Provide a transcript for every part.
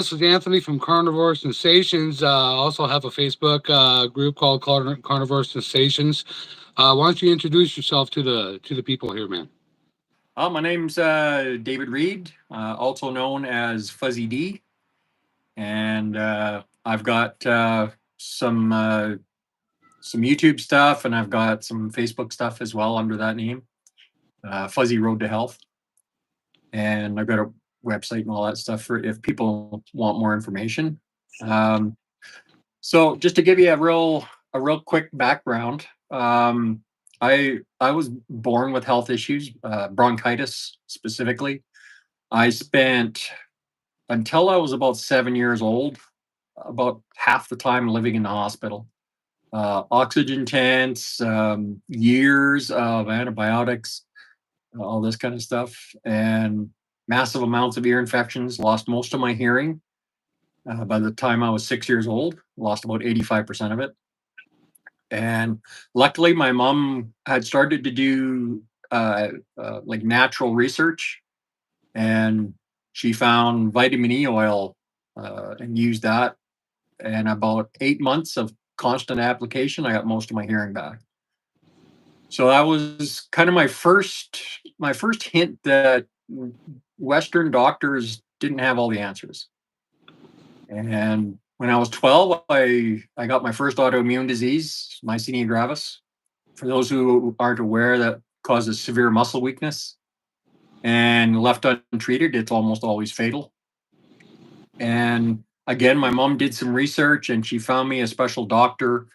This is Anthony from Carnivore Sensations. Also have a Facebook group called Carnivore Sensations. Why don't you introduce yourself to the people here, man? My name's David Reed, also known as Fuzzy D, and I've got some YouTube stuff, and I've got some Facebook stuff as well under that name, Fuzzy Road to Health, and I've got a website and all that stuff for if people want more information. Um, so just to give you a real quick background, I was born with health issues, bronchitis specifically. I spent until I was about 7 years old, about half the time living in the hospital. Oxygen tents, years of antibiotics, all this kind of stuff, and massive amounts of ear infections. Lost most of my hearing by the time I was 6 years old. Lost about 85% of it. And luckily, my mom had started to do like natural research, and she found vitamin E oil and used that. And about 8 months of constant application, I got most of my hearing back. So that was kind of my first hint that Western doctors didn't have all the answers. And when I was 12, I got my first autoimmune disease, myasthenia gravis. For those who aren't aware, that causes severe muscle weakness. And left untreated, it's almost always fatal. And again, my mom did some research and she found me a special doctor.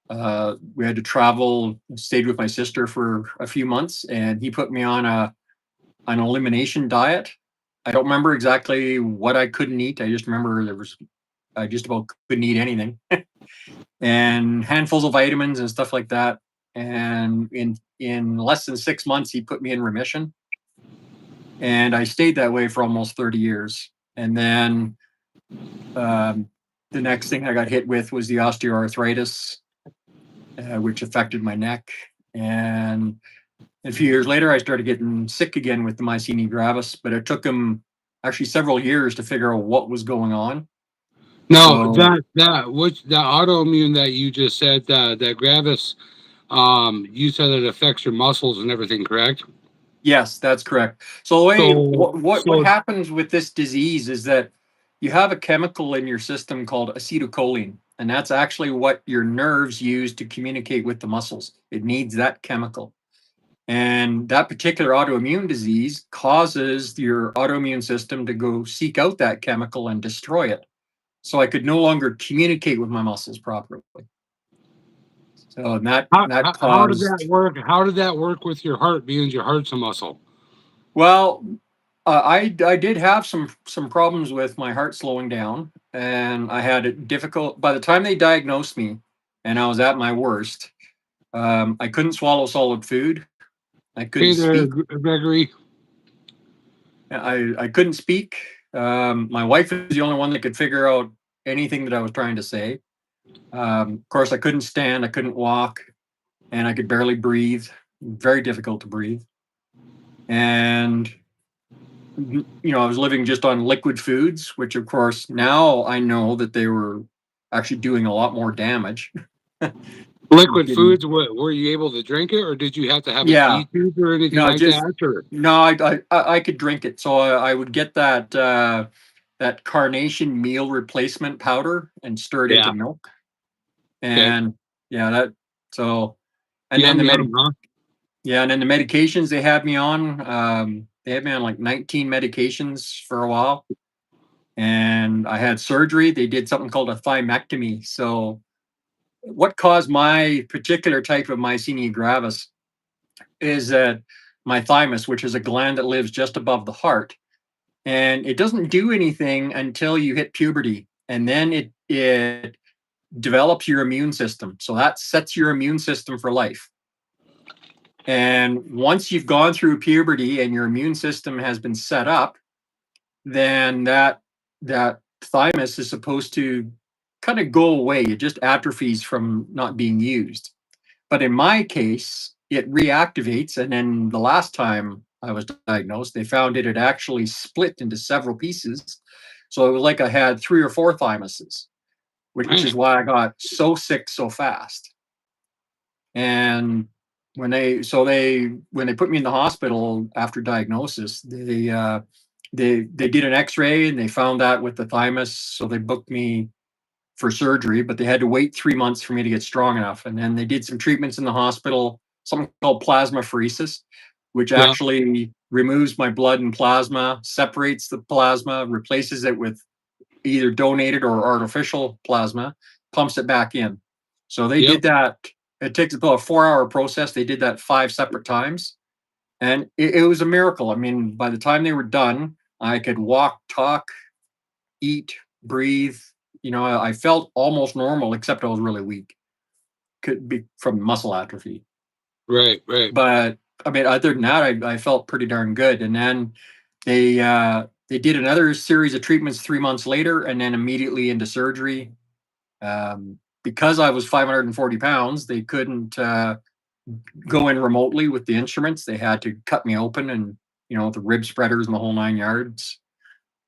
We had to travel, stayed with my sister for a few months, and he put me on an elimination diet. I don't remember exactly what I couldn't eat. I just remember I just about couldn't eat anything, and handfuls of vitamins and stuff like that. And in less than 6 months, he put me in remission, and I stayed that way for almost 30 years. And then um, the next thing I got hit with was the osteoarthritis, which affected my neck. And a few years later, I started getting sick again with the myasthenia gravis, but it took him actually several years to figure out what was going on. No, So, that autoimmune that you just said, that gravis, you said it affects your muscles and everything, correct? yes, that's correct. So, the way So what happens with this disease is that you have a chemical in your system called acetylcholine, and that's actually what your nerves use to communicate with the muscles. It needs that chemical. And that particular autoimmune disease causes your autoimmune system to go seek out that chemical and destroy it. So I could no longer communicate with my muscles properly. So that how did that caused, work? How did that work with your heart, being your heart's a muscle? well, I did have some problems with my heart slowing down, and I had it difficult by the time they diagnosed me, and I was at my worst. I couldn't swallow solid food. I couldn't Hey speak. there, Gregory. I couldn't speak. My wife is the only one that could figure out anything that I was trying to say. Of course, I couldn't stand, I couldn't walk, and I could barely breathe. Very difficult to breathe. And I was living just on liquid foods, which of course now I know that they were actually doing a lot more damage. Liquid Didn't. foods. Were you able to drink it, or did you have to have a Yeah. tea tube or anything No, like just that? Or no. I could drink it, so I would get that carnation meal replacement powder and stir it into yeah, milk. okay, And yeah, that so and then yum the yum, huh? yeah, and then the medications they had me on like 19 medications for a while. And I had surgery. They did something called a thymectomy. So what caused my particular type of myasthenia gravis is that my thymus, which is a gland that lives just above the heart, and it doesn't do anything until you hit puberty, and then it develops your immune system. So that sets your immune system for life. And once you've gone through puberty and your immune system has been set up, then that thymus is supposed to kind of go away. It just atrophies from not being used. But in my case, it reactivates. And then the last time I was diagnosed, they found it had actually split into several pieces. So it was like I had 3 or 4 thymuses, which is Man. why I got so sick so fast. And when they put me in the hospital after diagnosis, they did an X-ray and they found that with the thymus, so they booked me for surgery, but they had to wait 3 months for me to get strong enough. And then they did some treatments in the hospital, something called plasmapheresis, which Yeah. actually removes my blood and plasma, separates the plasma, replaces it with either donated or artificial plasma, pumps it back in. So they Yep. did that. It takes about a 4-hour process. They did that 5 separate times. And it was a miracle. I mean, by the time they were done, I could walk, talk, eat, breathe. I felt almost normal, except I was really weak. Could be from muscle atrophy. Right. Right. But I mean, other than that, I felt pretty darn good. And then they did another series of treatments 3 months later, and then immediately into surgery. Because I was 540 pounds, they couldn't go in remotely with the instruments. They had to cut me open and the rib spreaders and the whole 9 yards.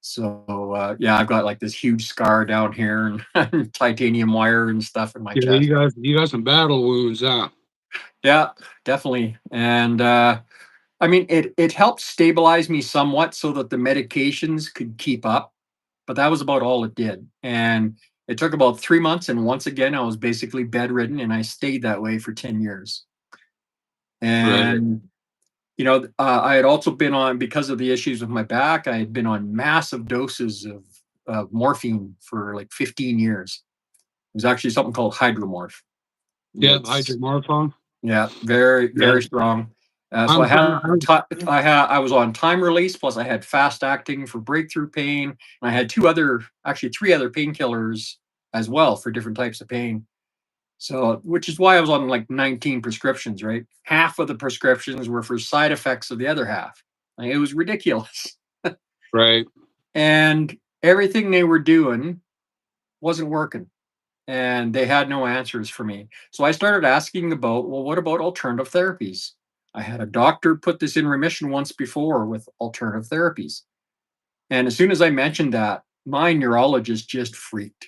So yeah, I've got like this huge scar down here and titanium wire and stuff in my Yeah, chest. you got some battle wounds, huh? Yeah, definitely. And I mean, it helped stabilize me somewhat so that the medications could keep up, but that was about all it did. And it took about 3 months, and once again, I was basically bedridden, and I stayed that way for 10 years. Right. And I had also been on, because of the issues with my back, I had been on massive doses of morphine for like 15 years. It was actually something called hydromorph. Yep. It's Hydromorphone. Yeah, very, Yeah. very strong. So I'm, I'm I was on time release, plus I had fast acting for breakthrough pain, and I had actually 3 other painkillers as well for different types of pain. So, which is why I was on like 19 prescriptions, right? Half of the prescriptions were for side effects of the other half. Like, it was ridiculous. right. And everything they were doing wasn't working, and they had no answers for me. So I started asking about, well, what about alternative therapies? I had a doctor put this in remission once before with alternative therapies. And as soon as I mentioned that, my neurologist just freaked.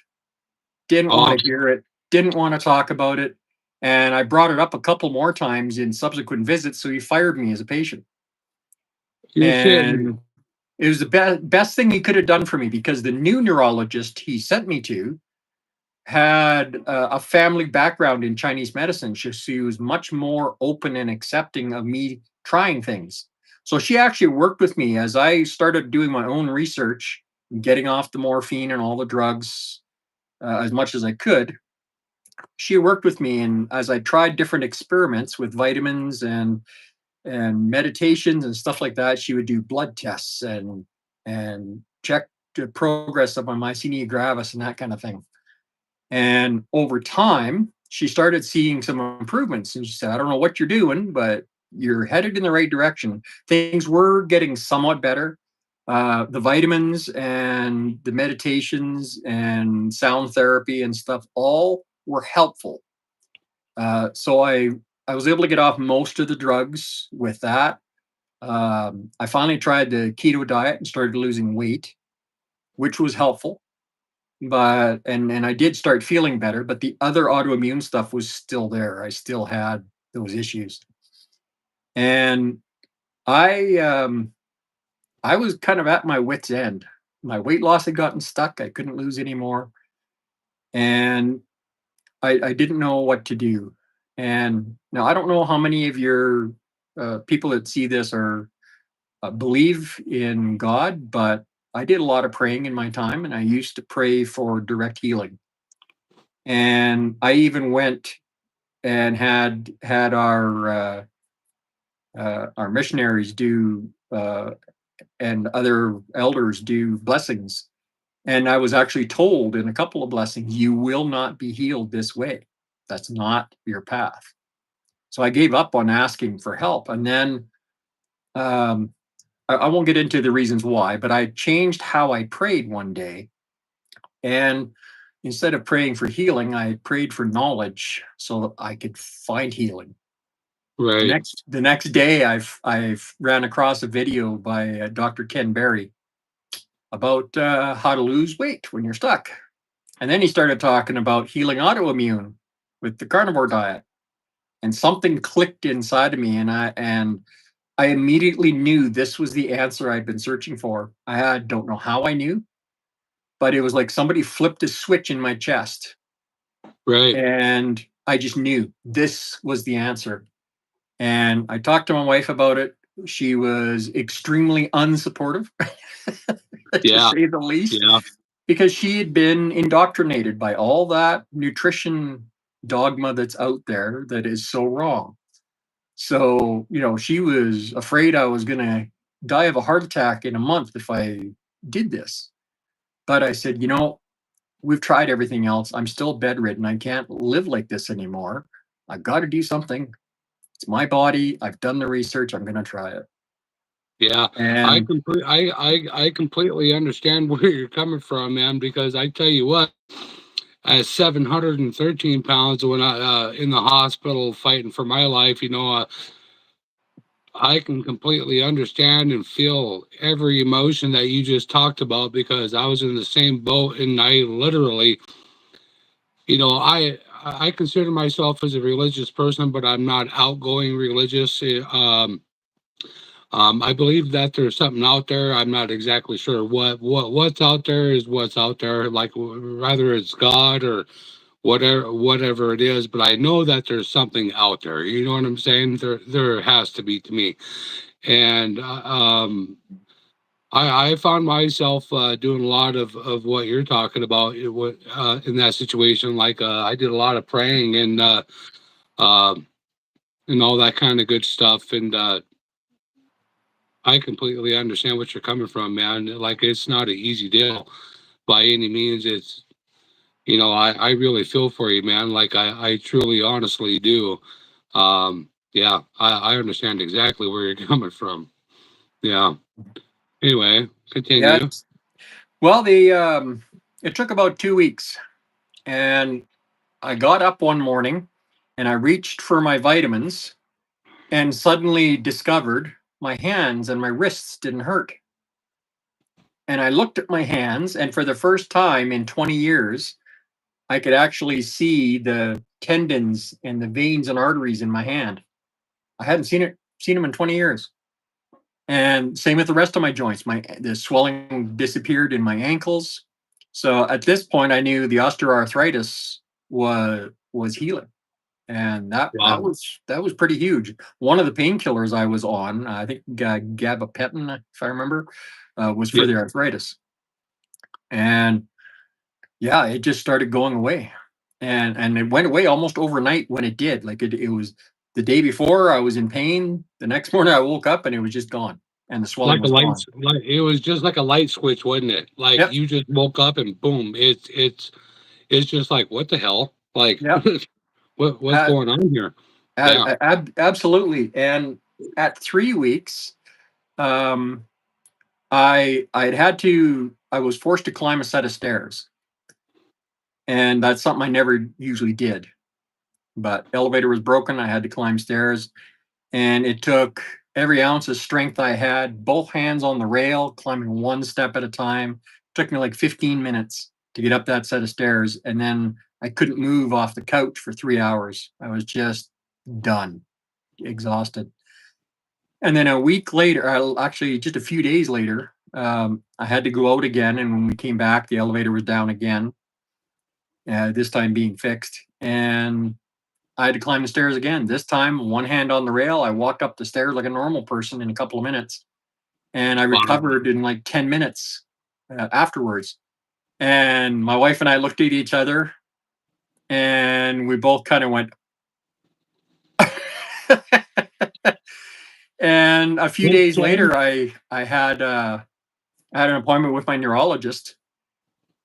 Didn't want Oh, to hear it, didn't want to talk about it. And I brought it up a couple more times in subsequent visits. So he fired me as a patient. you're shitting. And it was the best thing he could have done for me, because the new neurologist he sent me to had a family background in Chinese medicine. She was much more open and accepting of me trying things. So she actually worked with me as I started doing my own research, getting off the morphine and all the drugs as much as I could. She worked with me, and as I tried different experiments with vitamins and meditations and stuff like that, she would do blood tests and check the progress of my myasthenia gravis and that kind of thing. And over time, she started seeing some improvements. And she said, I don't know what you're doing, but you're headed in the right direction. Things were getting somewhat better. The vitamins and the meditations and sound therapy and stuff all were helpful. So I was able to get off most of the drugs with that. I finally tried the keto diet and started losing weight, which was helpful. And I did start feeling better, but the other autoimmune stuff was still there. I still had those issues. And I I was kind of at my wit's end. My weight loss had gotten stuck. I couldn't lose anymore. And I didn't know what to do. And now I don't know how many of your people that see this are believe in God, but I did a lot of praying in my time, and I used to pray for direct healing. And I even went and had our missionaries do and other elders do blessings. And I was actually told in a couple of blessings, you will not be healed this way. That's not your path. So I gave up on asking for help. And then I won't get into the reasons why, but I changed how I prayed one day. And instead of praying for healing, I prayed for knowledge so that I could find healing. The Right. next day, I've ran across a video by Dr. Ken Berry, about how to lose weight when you're stuck. And then he started talking about healing autoimmune with the carnivore diet. And something clicked inside of me, and I immediately knew this was the answer I'd been searching for. I don't know how I knew, but it was like somebody flipped a switch in my chest, Right. and I just knew this was the answer. And I talked to my wife about it. She was extremely unsupportive, to Yeah. say the least, Yeah. because she had been indoctrinated by all that nutrition dogma that's out there that is so wrong. So, she was afraid I was going to die of a heart attack in a month if I did this. But I said, we've tried everything else. I'm still bedridden. I can't live like this anymore. I've got to do something. It's my body. I've done the research. I'm going to try it. Yeah, And I completely understand where you're coming from, man. Because I tell you what, at 713 pounds, when I in the hospital fighting for my life, I can completely understand and feel every emotion that you just talked about because I was in the same boat, and I literally, I consider myself as a religious person, but I'm not outgoing religious. I believe that there's something out there. I'm not exactly sure what's out there is what's out there. Like whether it's God or whatever it is, but I know that there's something out there. You know what I'm saying? There has to be to me. And I found myself doing a lot of what you're talking about in that situation. Like I did a lot of praying uh, and all that kind of good stuff. And I completely understand what you're coming from, man. Like it's not an easy deal by any means. It's I really feel for you, man. Like I truly honestly do. Yeah, I understand exactly where you're coming from. Yeah. Anyway, yeah, continue. well, it took about 2 weeks, and I got up one morning and I reached for my vitamins and suddenly discovered my hands and my wrists didn't hurt. And I looked at my hands, and for the first time in 20 years, I could actually see the tendons and the veins and arteries in my hand. I hadn't seen them in 20 years. And same with the rest of my joints. The swelling disappeared in my ankles. So at this point, I knew the osteoarthritis was healing, and Wow. that was pretty huge. One of the painkillers I was on, I think gabapentin, if I remember, was for Yeah. the arthritis, and yeah, it just started going away, and it went away almost overnight when it did. Like it was the day before I was in pain. The next morning I woke up and it was just gone, and the swelling Like a was gone. like it was just like a light switch, wasn't it? Like Yep. you just woke up and boom, it's just like what the hell? Like Yep. what's Uh, going on here? Yeah. Absolutely. And at 3 weeks, um, I was forced to climb a set of stairs, and that's something I never usually did. But elevator was broken. I had to climb stairs, and it took every ounce of strength I had, both hands on the rail, climbing one step at a time. It took me like 15 minutes to get up that set of stairs, and then I couldn't move off the couch for 3 hours. I was just done, exhausted. And then a week later, actually just a few days later, I had to go out again. And when we came back, the elevator was down again, this time being fixed. And I had to climb the stairs again. This time, one hand on the rail. I walked up the stairs like a normal person in a couple of minutes. And I Wow. recovered in like 10 minutes afterwards. And my wife and I looked at each other and we both kind of went, and a few days Okay. later, I had an appointment with my neurologist,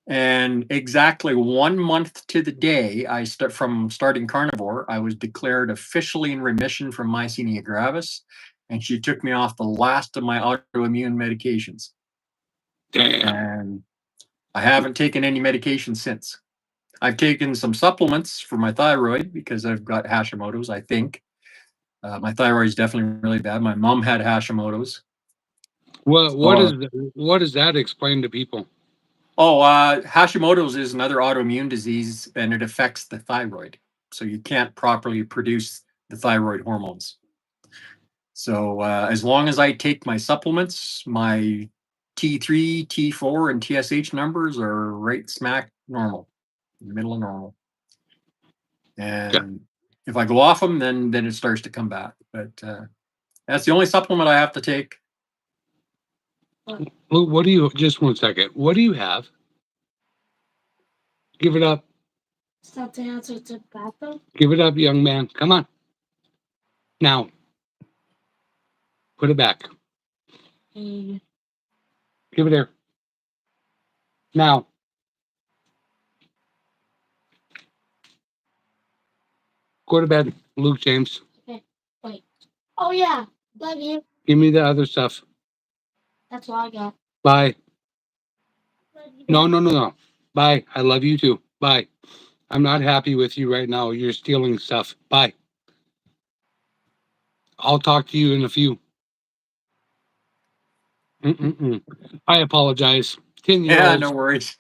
and exactly 1 month to the day from starting carnivore, I was declared officially in remission from myasthenia gravis, and she took me off the last of my autoimmune medications. Damn. And I haven't taken any medication since. I've taken some supplements for my thyroid because I've got Hashimoto's, I think. My thyroid is definitely really bad. My mom had Hashimoto's. So, what does that explain to people? Hashimoto's is another autoimmune disease, and it affects the thyroid. So you can't properly produce the thyroid hormones. So as long as I take my supplements, my T3, T4, and TSH numbers are right smack normal, in the middle of normal. Okay. And if I go off them, then it starts to come back. But that's the only supplement I have to take. What do you? Just one second. What do you have? Give it up. Stop the answer to bathroom. Give it up, young man. Come on. Now, put it back. Hey. Give it here. Now. Go to bed, Luke James. Okay. Wait. Oh yeah. Love you. Give me the other stuff. That's all I got. Bye. Love you. No. Bye. I love you too. Bye. I'm not happy with you right now. You're stealing stuff. Bye. I'll talk to you in a few. Mm-mm-mm. I apologize. 10-year-olds. Yeah, no worries.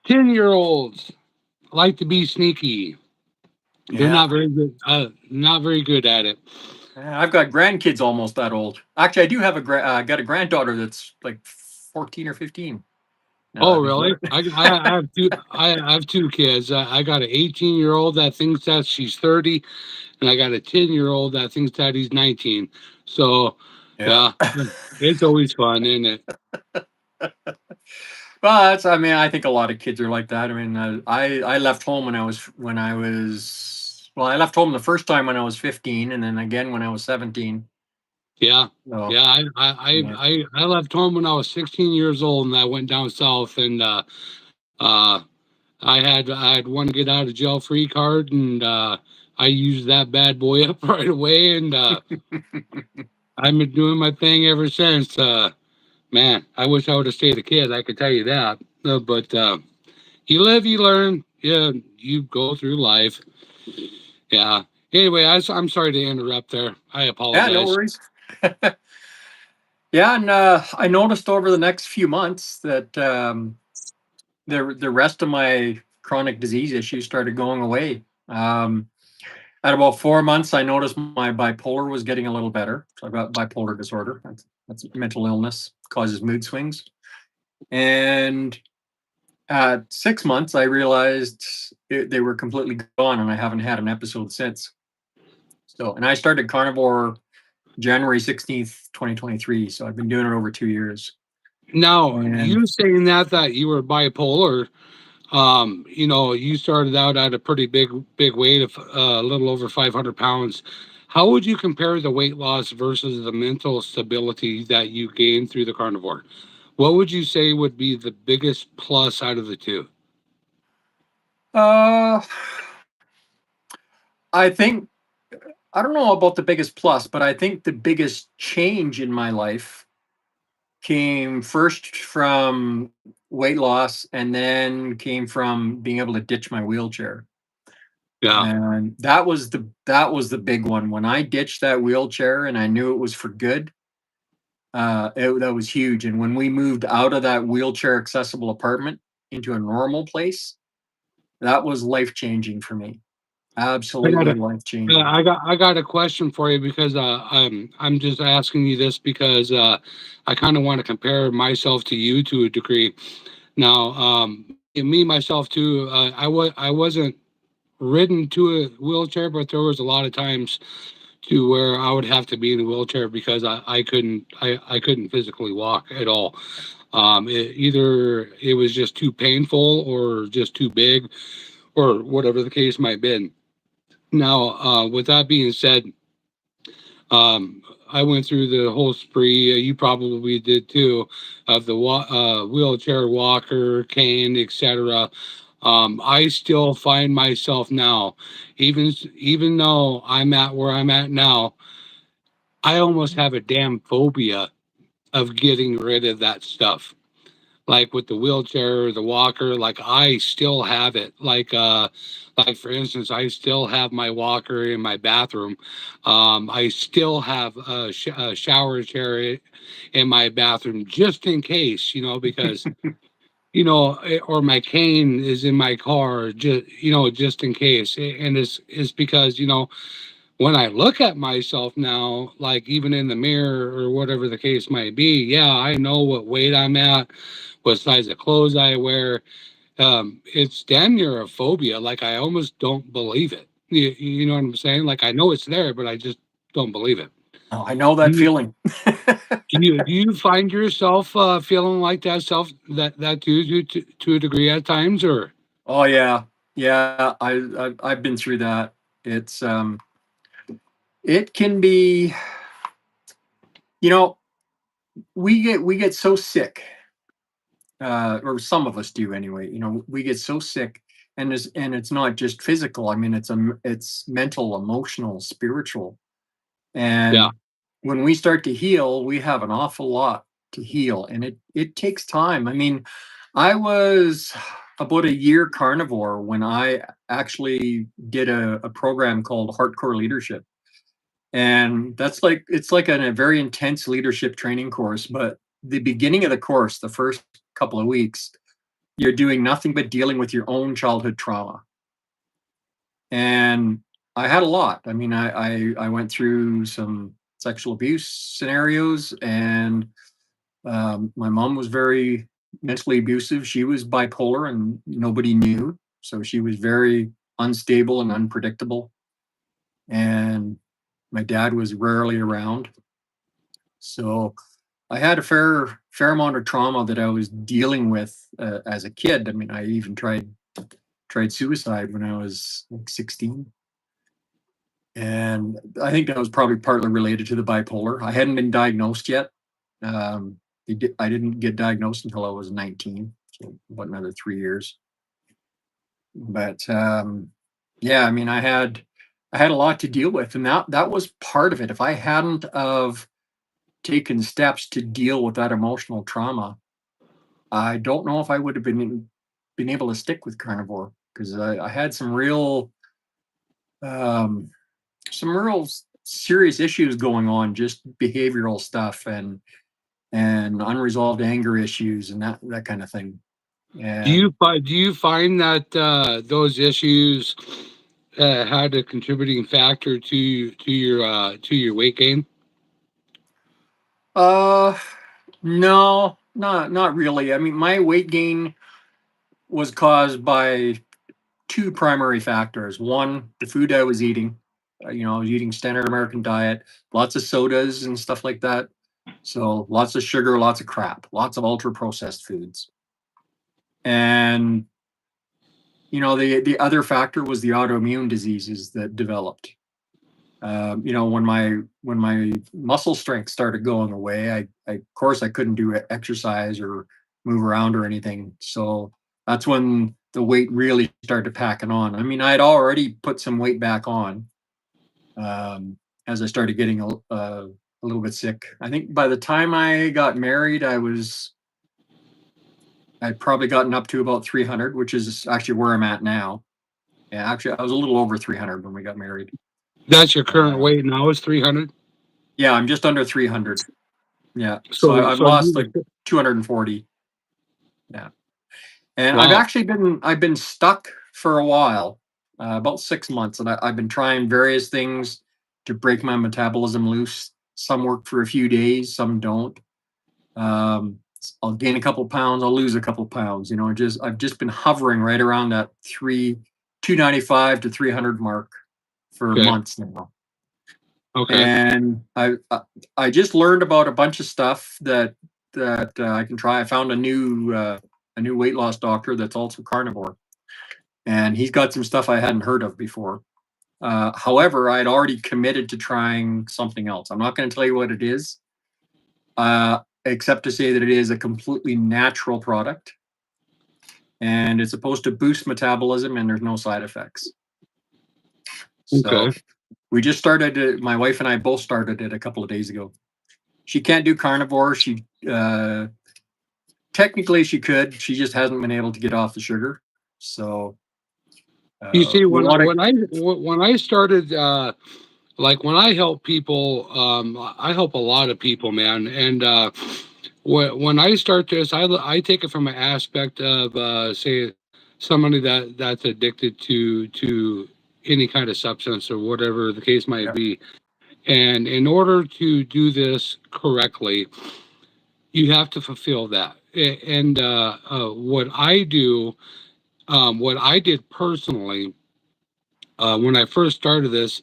10-year-olds like to be sneaky. They're Yeah. not very good. Not very good at it. I've got grandkids almost that old. Actually, I do have got a granddaughter that's like 14 or 15. Oh, really? I have two. I have two kids. I got an 18-year-old that thinks that she's 30, and I got a 10-year-old that thinks that he's 19. So, yeah, it's always fun, isn't it? Well, I mean, I think a lot of kids are like that. I mean, I left home I left home the first time when I was 15, and then again when I was 17. Yeah. So, Yeah, yeah. I left home when I was 16 years old, and I went down south, and I had one get out of jail free card, and I used that bad boy up right away, and I've been doing my thing ever since. Man, I wish I would have stayed a kid. I could tell you that. But you live, you learn. Yeah, you go through life. Yeah. Anyway, I'm sorry to interrupt there. I Yeah, apologize. no worries. Yeah, and I noticed over the next few months that the rest of my chronic disease issues started going away. At about 4 months, I noticed my bipolar was getting a little better. So I've got bipolar disorder. That's mental illness, causes mood swings. And at 6 months, I realized they were completely gone, and I haven't had an episode since. So, and I started carnivore January 16th, 2023. So I've been doing it over 2 years. Now, And you saying that you were bipolar, you started out at a pretty big weight of a little over 500 pounds. How would you compare the weight loss versus the mental stability that you gained through the carnivore? What would you say would be the biggest plus out of the two? uh, I think, I don't know about the biggest plus, but I think the biggest change in my life came first from weight loss and then came from being able to ditch my wheelchair. Yeah. And that was the big one. When I ditched that wheelchair and I knew it was for good, that was huge. And when we moved out of that wheelchair accessible apartment into a normal place, that was life changing for me. I got Absolutely life changing. I got a question for you because I'm just asking you this because I kind of want to compare myself to you to a degree. Now, me myself too. I wasn't ridden to a wheelchair, but there was a lot of times to where I would have to be in a wheelchair because I couldn't physically walk at all. Either it was just too painful or just too big or whatever the case might be. Now, with that being said, I went through the whole spree. You probably did too, of the wheelchair, walker, cane, etc. I still find myself now, even though I'm at where I'm at now, I almost have a damn phobia of getting rid of that stuff. like with the wheelchair or the walker, like I still have it. Like for instance, I still have my walker in my bathroom. I still have a shower chair in my bathroom just in case, because or my cane is in my car, just in case. And it's because when I look at myself now, like even in the mirror or whatever the case might be, yeah, I know what weight I'm at, what size of clothes I wear. It's damn near a phobia. Like I almost don't believe it. You know what I'm saying? Like I know it's there, but I just don't believe it. Oh, I know Do that you feeling. do you find yourself feeling like that too to a degree at times, or Oh yeah, yeah. I've been through that. It's it can be, you know, we get so sick, or some of us do anyway. We get so sick, and it's not just physical. I mean, it's mental, emotional, spiritual. yeah, And when we start to heal, we have an awful lot to heal, and it takes time. I mean, I was about a year carnivore when I actually did a program called Hardcore Leadership. And it's like a very intense leadership training course. But the beginning of the course, the first couple of weeks, you're doing nothing but dealing with your own childhood trauma. And I had a lot. I mean, I went through some sexual abuse scenarios, and my mom was very mentally abusive. She was bipolar, and nobody knew, so she was very unstable and unpredictable. And my dad was rarely around, so I had a fair amount of trauma that I was dealing with as a kid. I mean, I even tried suicide when I was like 16. And I think that was probably partly related to the bipolar. I hadn't been diagnosed yet. Um, I didn't get diagnosed until I was 19, so about another 3 years. But yeah, I mean, I had a lot to deal with, and that was part of it. If I hadn't of taken steps to deal with that emotional trauma, I don't know if I would have been able to stick with carnivore, because I had um, some real serious issues going on, just behavioral stuff and unresolved anger issues and that kind of thing. And do you find that those issues had a contributing factor to your weight gain? uh no, not really. I mean, my weight gain was caused by two primary factors. One, the food I was eating. I was eating standard American diet, lots of sodas and stuff like that. So lots of sugar, lots of crap, lots of ultra processed foods. And the other factor was the autoimmune diseases that developed. When my muscle strength started going away, of course I couldn't do exercise or move around or anything. So that's when the weight really started packing on. I mean, I had already put some weight back on, as I started getting a little bit sick. I think by the time I got married, I'd probably gotten up to about 300, which is actually where I'm at now. Yeah, actually, I was a little over 300 when we got married. That's your current Um, weight now is 300. yeah, I'm just under 300. Yeah, so So I've so lost you like 240. Yeah, and wow. I've been stuck for a while, about 6 months, and I've been trying various things to break my metabolism loose. Some work for a few days, some don't. I'll gain a couple pounds, I'll lose a couple pounds. I've just been hovering right around that 295 to 300 mark for Okay. months now. Okay. And I just learned about a bunch of stuff that I can try. I found a new weight loss doctor that's also carnivore, and he's got some stuff I hadn't heard of before. However, I'd already committed to trying something else. I'm not going to tell you what it is, except to say that it is a completely natural product, and it's supposed to boost metabolism, and there's no side effects. So Okay. we just started it. My wife and I both started it a couple of days ago. She can't do carnivore. She technically she could. She just hasn't been able to get off the sugar. So You see, we want to. when I started, like when I help people, I help a lot of people, man. And when I start this, I take it from an aspect of say somebody that's addicted to any kind of substance or whatever the case might Yeah, be. And in order to do this correctly, you have to fulfill that. And what I do, what I did personally when I first started this,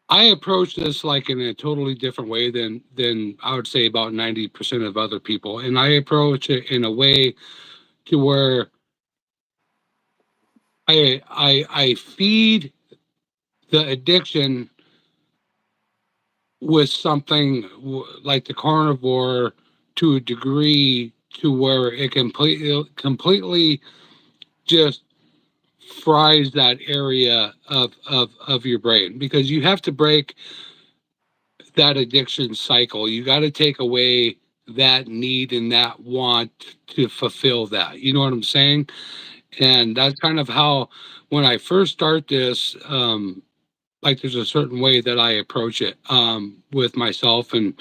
I approached this like in a totally different way than I would say about 90% of other people. And I approach it in a way to where I feed the addiction with something like the carnivore to a degree to where it completely just fries that area of your brain, because you have to break that addiction cycle. You got to take away that need and that want to fulfill that. You know what I'm saying? And that's kind of how, when I first start this, like there's a certain way that I approach it with myself and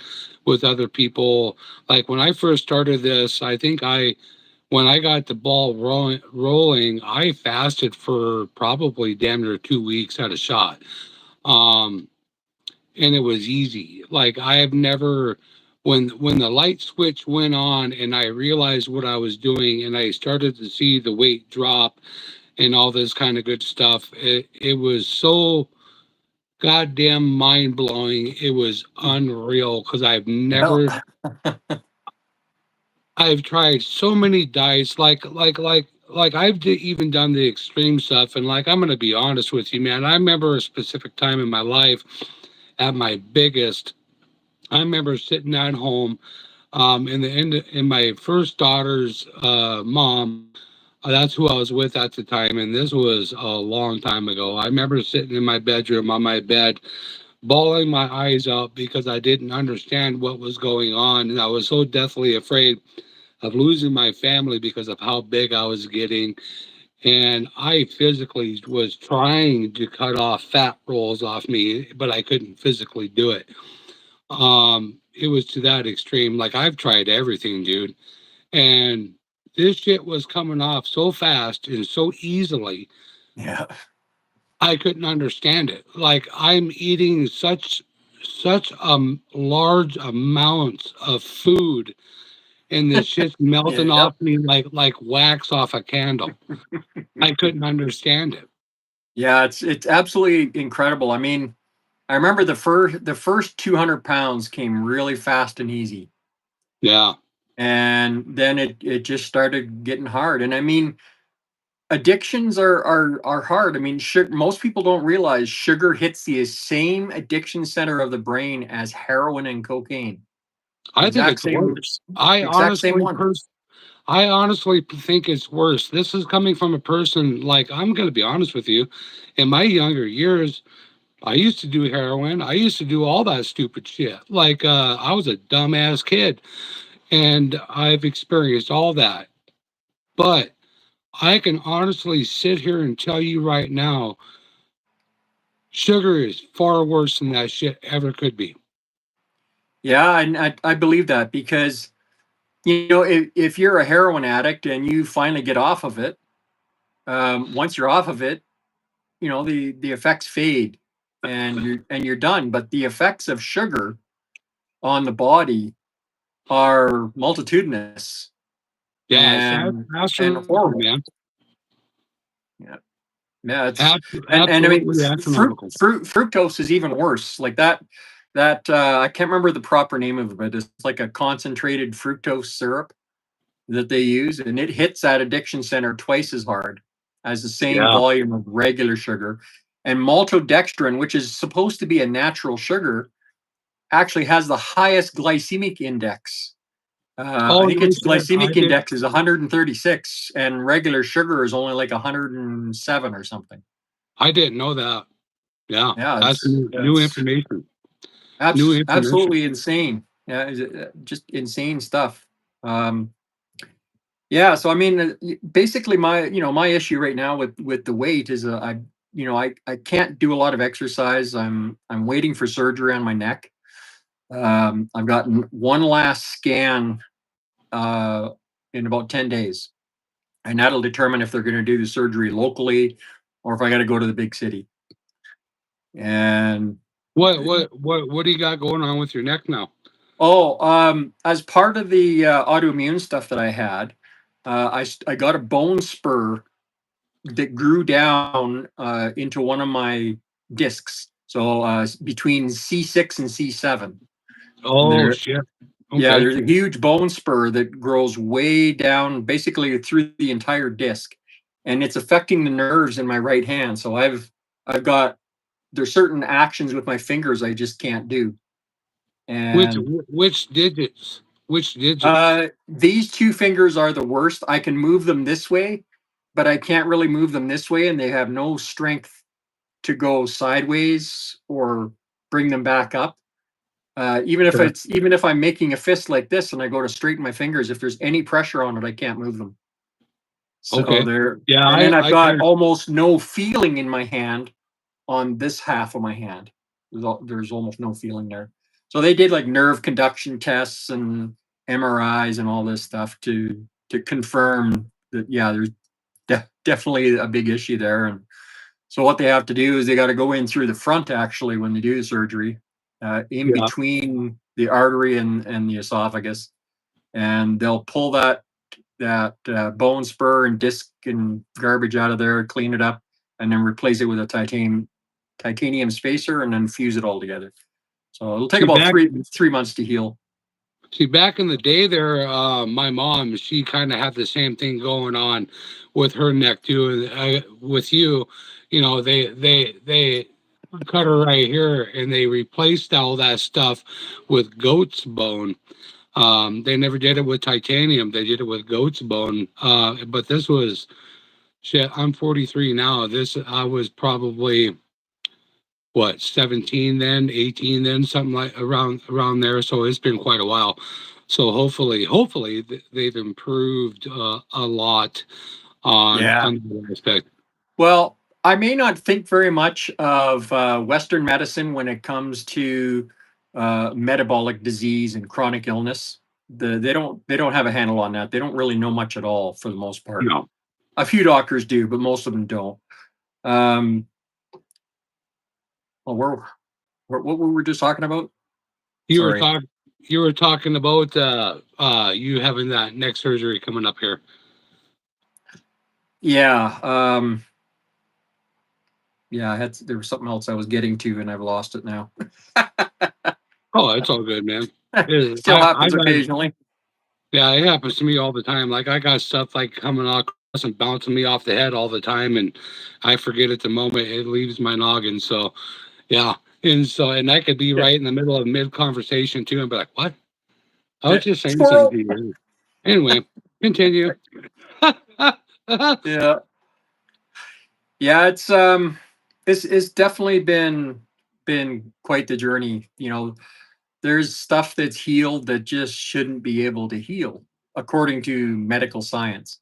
with other people. Like when I first started this, I think when I got the ball rolling, I fasted for probably damn near 2 weeks at a shot. Um, and it was easy. Like I have never, when the light switch went on and I realized what I was doing and I started to see the weight drop and all this kind of good stuff, it was so goddamn mind blowing. It was unreal because well, I've tried so many diets, like even done the extreme stuff. And like I'm gonna be honest with you, man. I remember a specific time in my life at my biggest. I remember sitting at home, in the end, in my first daughter's mom. That's who I was with at the time, and this was a long time ago. I remember sitting in my bedroom on my bed, bawling my eyes out because I didn't understand what was going on, and I was so deathly afraid of losing my family because of how big I was getting. And I physically was trying to cut off fat rolls off me, but I couldn't physically do it. It was to that extreme. Like I've tried everything, dude. And this shit was coming off so fast and so easily, yeah, I couldn't understand it. Like I'm eating such large amounts of food, and this shit's melting yeah, off me like wax off a candle. I couldn't understand it. yeah. It's absolutely incredible. I mean, I remember the first 200 pounds came really fast and easy, Yeah. and then it just started getting hard. And I mean, addictions are hard. I mean, most people don't realize sugar hits the same addiction center of the brain as heroin and cocaine. I think Exact it's same, worse. exact same one. I honestly think it's worse. This is coming from a person, like I'm going to be honest with you. In my younger years, I used to do heroin. I used to do all that stupid shit. Like I was a dumbass kid, and I've experienced all that. But I can honestly sit here and tell you right now, sugar is far worse than that shit ever could be. Yeah, and I believe that because if you're a heroin addict and you finally get off of it, once you're off of it, the effects fade and you're done. But the effects of sugar on the body are multitudinous Yeah, it's and astronomical, horrible. man. Yeah, yeah, it's and I mean Absolutely astronomical. fructose is even worse. Like that I can't remember the proper name of it, but it's like a concentrated fructose syrup that they use, and it hits that addiction center twice as hard as the same Yeah. volume of regular sugar. And maltodextrin, which is supposed to be a natural sugar, actually has the highest glycemic index. I Oh, think no its shit. I glycemic did. index is 136, and regular sugar is only like 107 or something. I didn't know that. Yeah, Yeah, that's new it's information. New information. absolutely insane. Yeah, just insane stuff. Yeah, so I mean, basically, my issue right now with the weight is I can't do a lot of exercise. I'm waiting for surgery on my neck. I've gotten one last scan uh, in about 10 days, and that'll determine if they're going to do the surgery locally or if I got to go to the big city. And What do you got going on with your neck now? as part of the autoimmune stuff that I had, I got a bone spur that grew down into one of my discs. So between C6 and C7. Oh There, shit. yeah, Okay. there's a huge bone spur that grows way down, basically through the entire disc, and it's affecting the nerves in my right hand. So I've got there's certain actions with my fingers I just can't do. Which And which digits? Which digits? these two fingers are the worst. I can move them this way, but I can't really move them this way, and they have no strength to go sideways or bring them back up. Okay. Even if I'm making a fist like this and I go to straighten my fingers, if there's any pressure on it, I can't move them. So Okay. there, Yeah, and then I've I got kind of almost no feeling in my hand on this half of my hand. There's almost no feeling there. So they did like nerve conduction tests and MRIs and all this stuff to confirm that yeah, there's definitely a big issue there. And so what they have to do is they got to go in through the front actually when they do the surgery, in yeah. between the artery and the esophagus, and they'll pull that bone spur and disc and garbage out of there, clean it up, and then replace it with a titanium spacer, and then fuse it all together. So it'll take See about back three months to heal. See, back in the day, there, my mom, she kind of had the same thing going on with her neck too. And with you, they cut her right here, and they replaced all that stuff with goat's bone. They never did it with titanium; they did it with goat's bone. But this was shit. I'm 43 now. This I was probably what 17 then, 18 then, something like around there. So it's been quite a while. So hopefully they've improved a lot Yeah. on that aspect. Well, I may not think very much of Western medicine when it comes to metabolic disease and chronic illness. They don't have a handle on that. They don't really know much at all for the most part. No, A few doctors do, but most of them don't. Um, well, what were we just talking about? you were Sorry. talking you were talking about you having that neck surgery coming up here. Yeah. Yeah. There was something else I was getting to, and I've lost it now. Oh, it's all good, man. Still I happens got occasionally. Yeah, it happens to me all the time. Like I got stuff like coming across and bouncing me off the head all the time, and I forget it the moment it leaves my noggin. So yeah, and I could be right in the middle of mid conversation too, and be like, "What? I was just saying something Squirrel. to you." Anyway, continue. Yeah. Yeah, it's definitely been quite the journey. There's stuff that's healed that just shouldn't be able to heal according to medical science.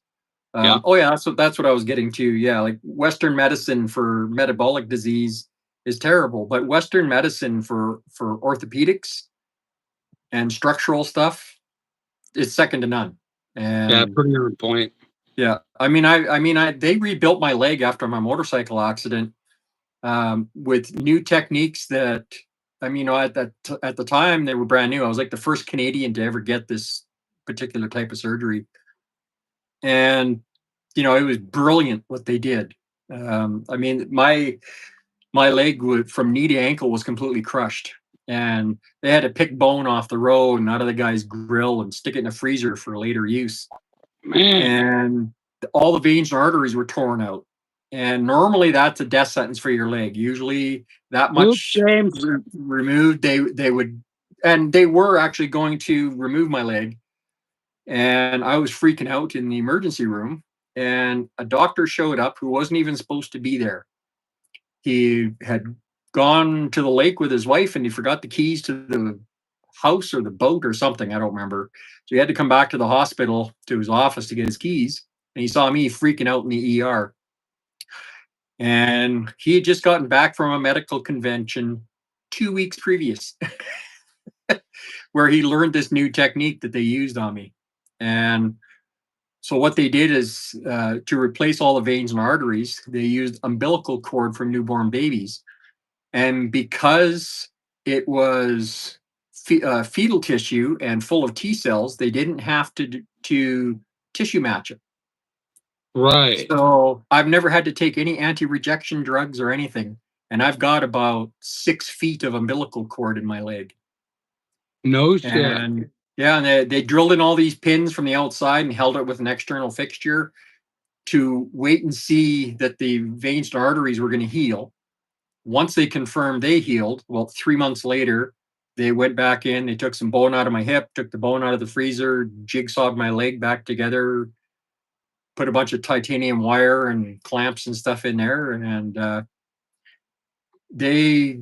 Yeah, Oh yeah, that's what I was getting to. Yeah, like Western medicine for metabolic disease is terrible, but Western medicine for orthopedics and structural stuff is second to none. yeah, And pretty on point. yeah, I mean, they rebuilt my leg after my motorcycle accident with new techniques that I mean, at the time they were brand new. I was like the first Canadian to ever get this particular type of surgery, and it was brilliant what they did. I mean, my leg from knee to ankle was completely crushed, and they had to pick bone off the road and out of the guy's grill and stick it in a freezer for later use. Man, And all the veins and arteries were torn out. And normally that's a death sentence for your leg. Usually that oops, much James. removed, they would, and they were actually going to remove my leg. And I was freaking out in the emergency room. And a doctor showed up who wasn't even supposed to be there. He had gone to the lake with his wife and he forgot the keys to the house or the boat or something. I don't remember. So he had to come back to the hospital to his office to get his keys. And he saw me freaking out in the ER. And he had just gotten back from a medical convention 2 weeks previous, where he learned this new technique that they used on me. And so what they did is to replace all the veins and arteries, they used umbilical cord from newborn babies. And because it was fetal tissue and full of T cells, they didn't have to tissue match it. Right. So I've never had to take any anti-rejection drugs or anything. And I've got about 6 feet of umbilical cord in my leg. No shit. And yeah, and they drilled in all these pins from the outside and held it with an external fixture to wait and see that the veins and arteries were going to heal. Once they confirmed they healed, well, 3 months later, they went back in, they took some bone out of my hip, took the bone out of the freezer, jigsawed my leg back together, put a bunch of titanium wire and clamps and stuff in there. And they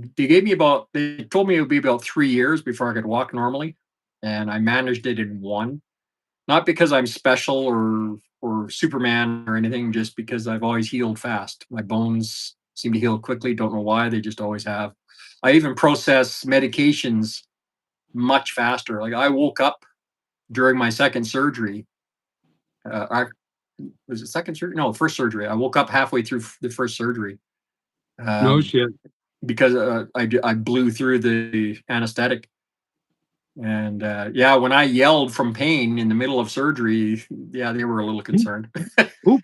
told me it would be about 3 years before I could walk normally. And I managed it in one. Not because I'm special or Superman or anything, just because I've always healed fast. My bones seem to heal quickly. Don't know why, they just always have. I even process medications much faster. Like I woke up during my second surgery. Was it second surgery? No, first surgery. I woke up halfway through the first surgery No shit. because I blew through the anesthetic. And yeah, when I yelled from pain in the middle of surgery, yeah, they were a little concerned. Oop.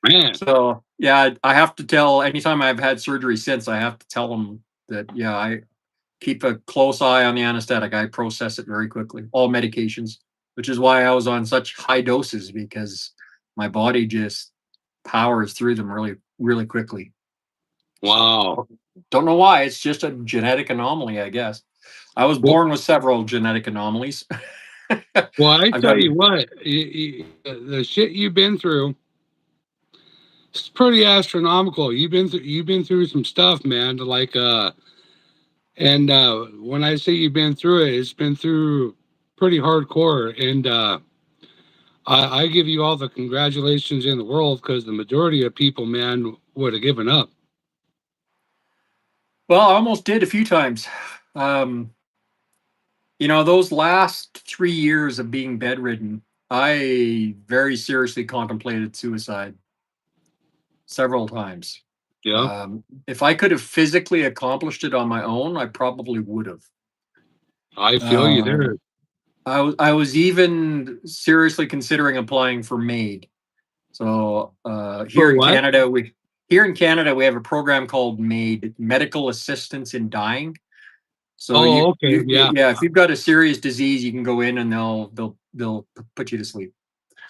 Man. So yeah, I have to tell, anytime I've had surgery since, I have to tell them that, yeah, I keep a close eye on the anesthetic. I process it very quickly, all medications, which is why I was on such high doses, because my body just powers through them really, really quickly. Wow. So, don't know why. It's just a genetic anomaly, I guess. I was born with several genetic anomalies. Well, I I've tell got you what, the shit you've been through, it's pretty astronomical. You've been through some stuff, man. Like and when I say you've been through it, it's been through pretty hardcore. And I give you all the congratulations in the world, because the majority of people, man, would have given up. Well, I almost did a few times. Those last 3 years of being bedridden, I very seriously contemplated suicide several times. Yeah. If I could have physically accomplished it on my own, I probably would have. I feel you Um, there. I was even seriously considering applying for MAID. So For what? here in Canada we have a program called MAID, Medical Assistance in Dying. So Oh, okay. Yeah. yeah, if you've got a serious disease, you can go in and they'll put you to sleep.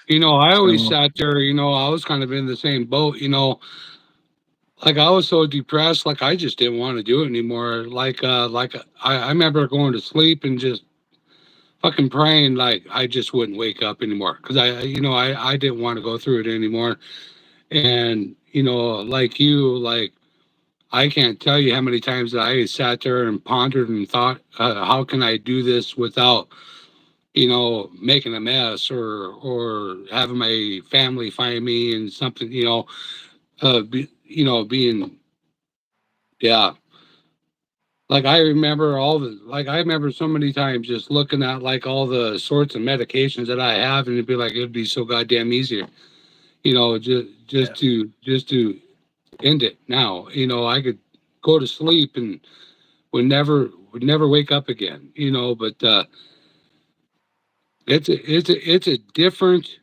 I always So sat there, I was kind of in the same boat, like I was so depressed, like I just didn't want to do it anymore. I remember going to sleep and just fucking praying, like I just wouldn't wake up anymore, because I didn't want to go through it anymore. And like you, like I can't tell you how many times that I sat there and pondered and thought, how can I do this without making a mess, or having my family find me and something, being, yeah. Like I remember so many times just looking at like all the sorts of medications that I have, and it'd be so goddamn easier, just yeah. to end it now. I could go to sleep and would never wake up again, but it's a different,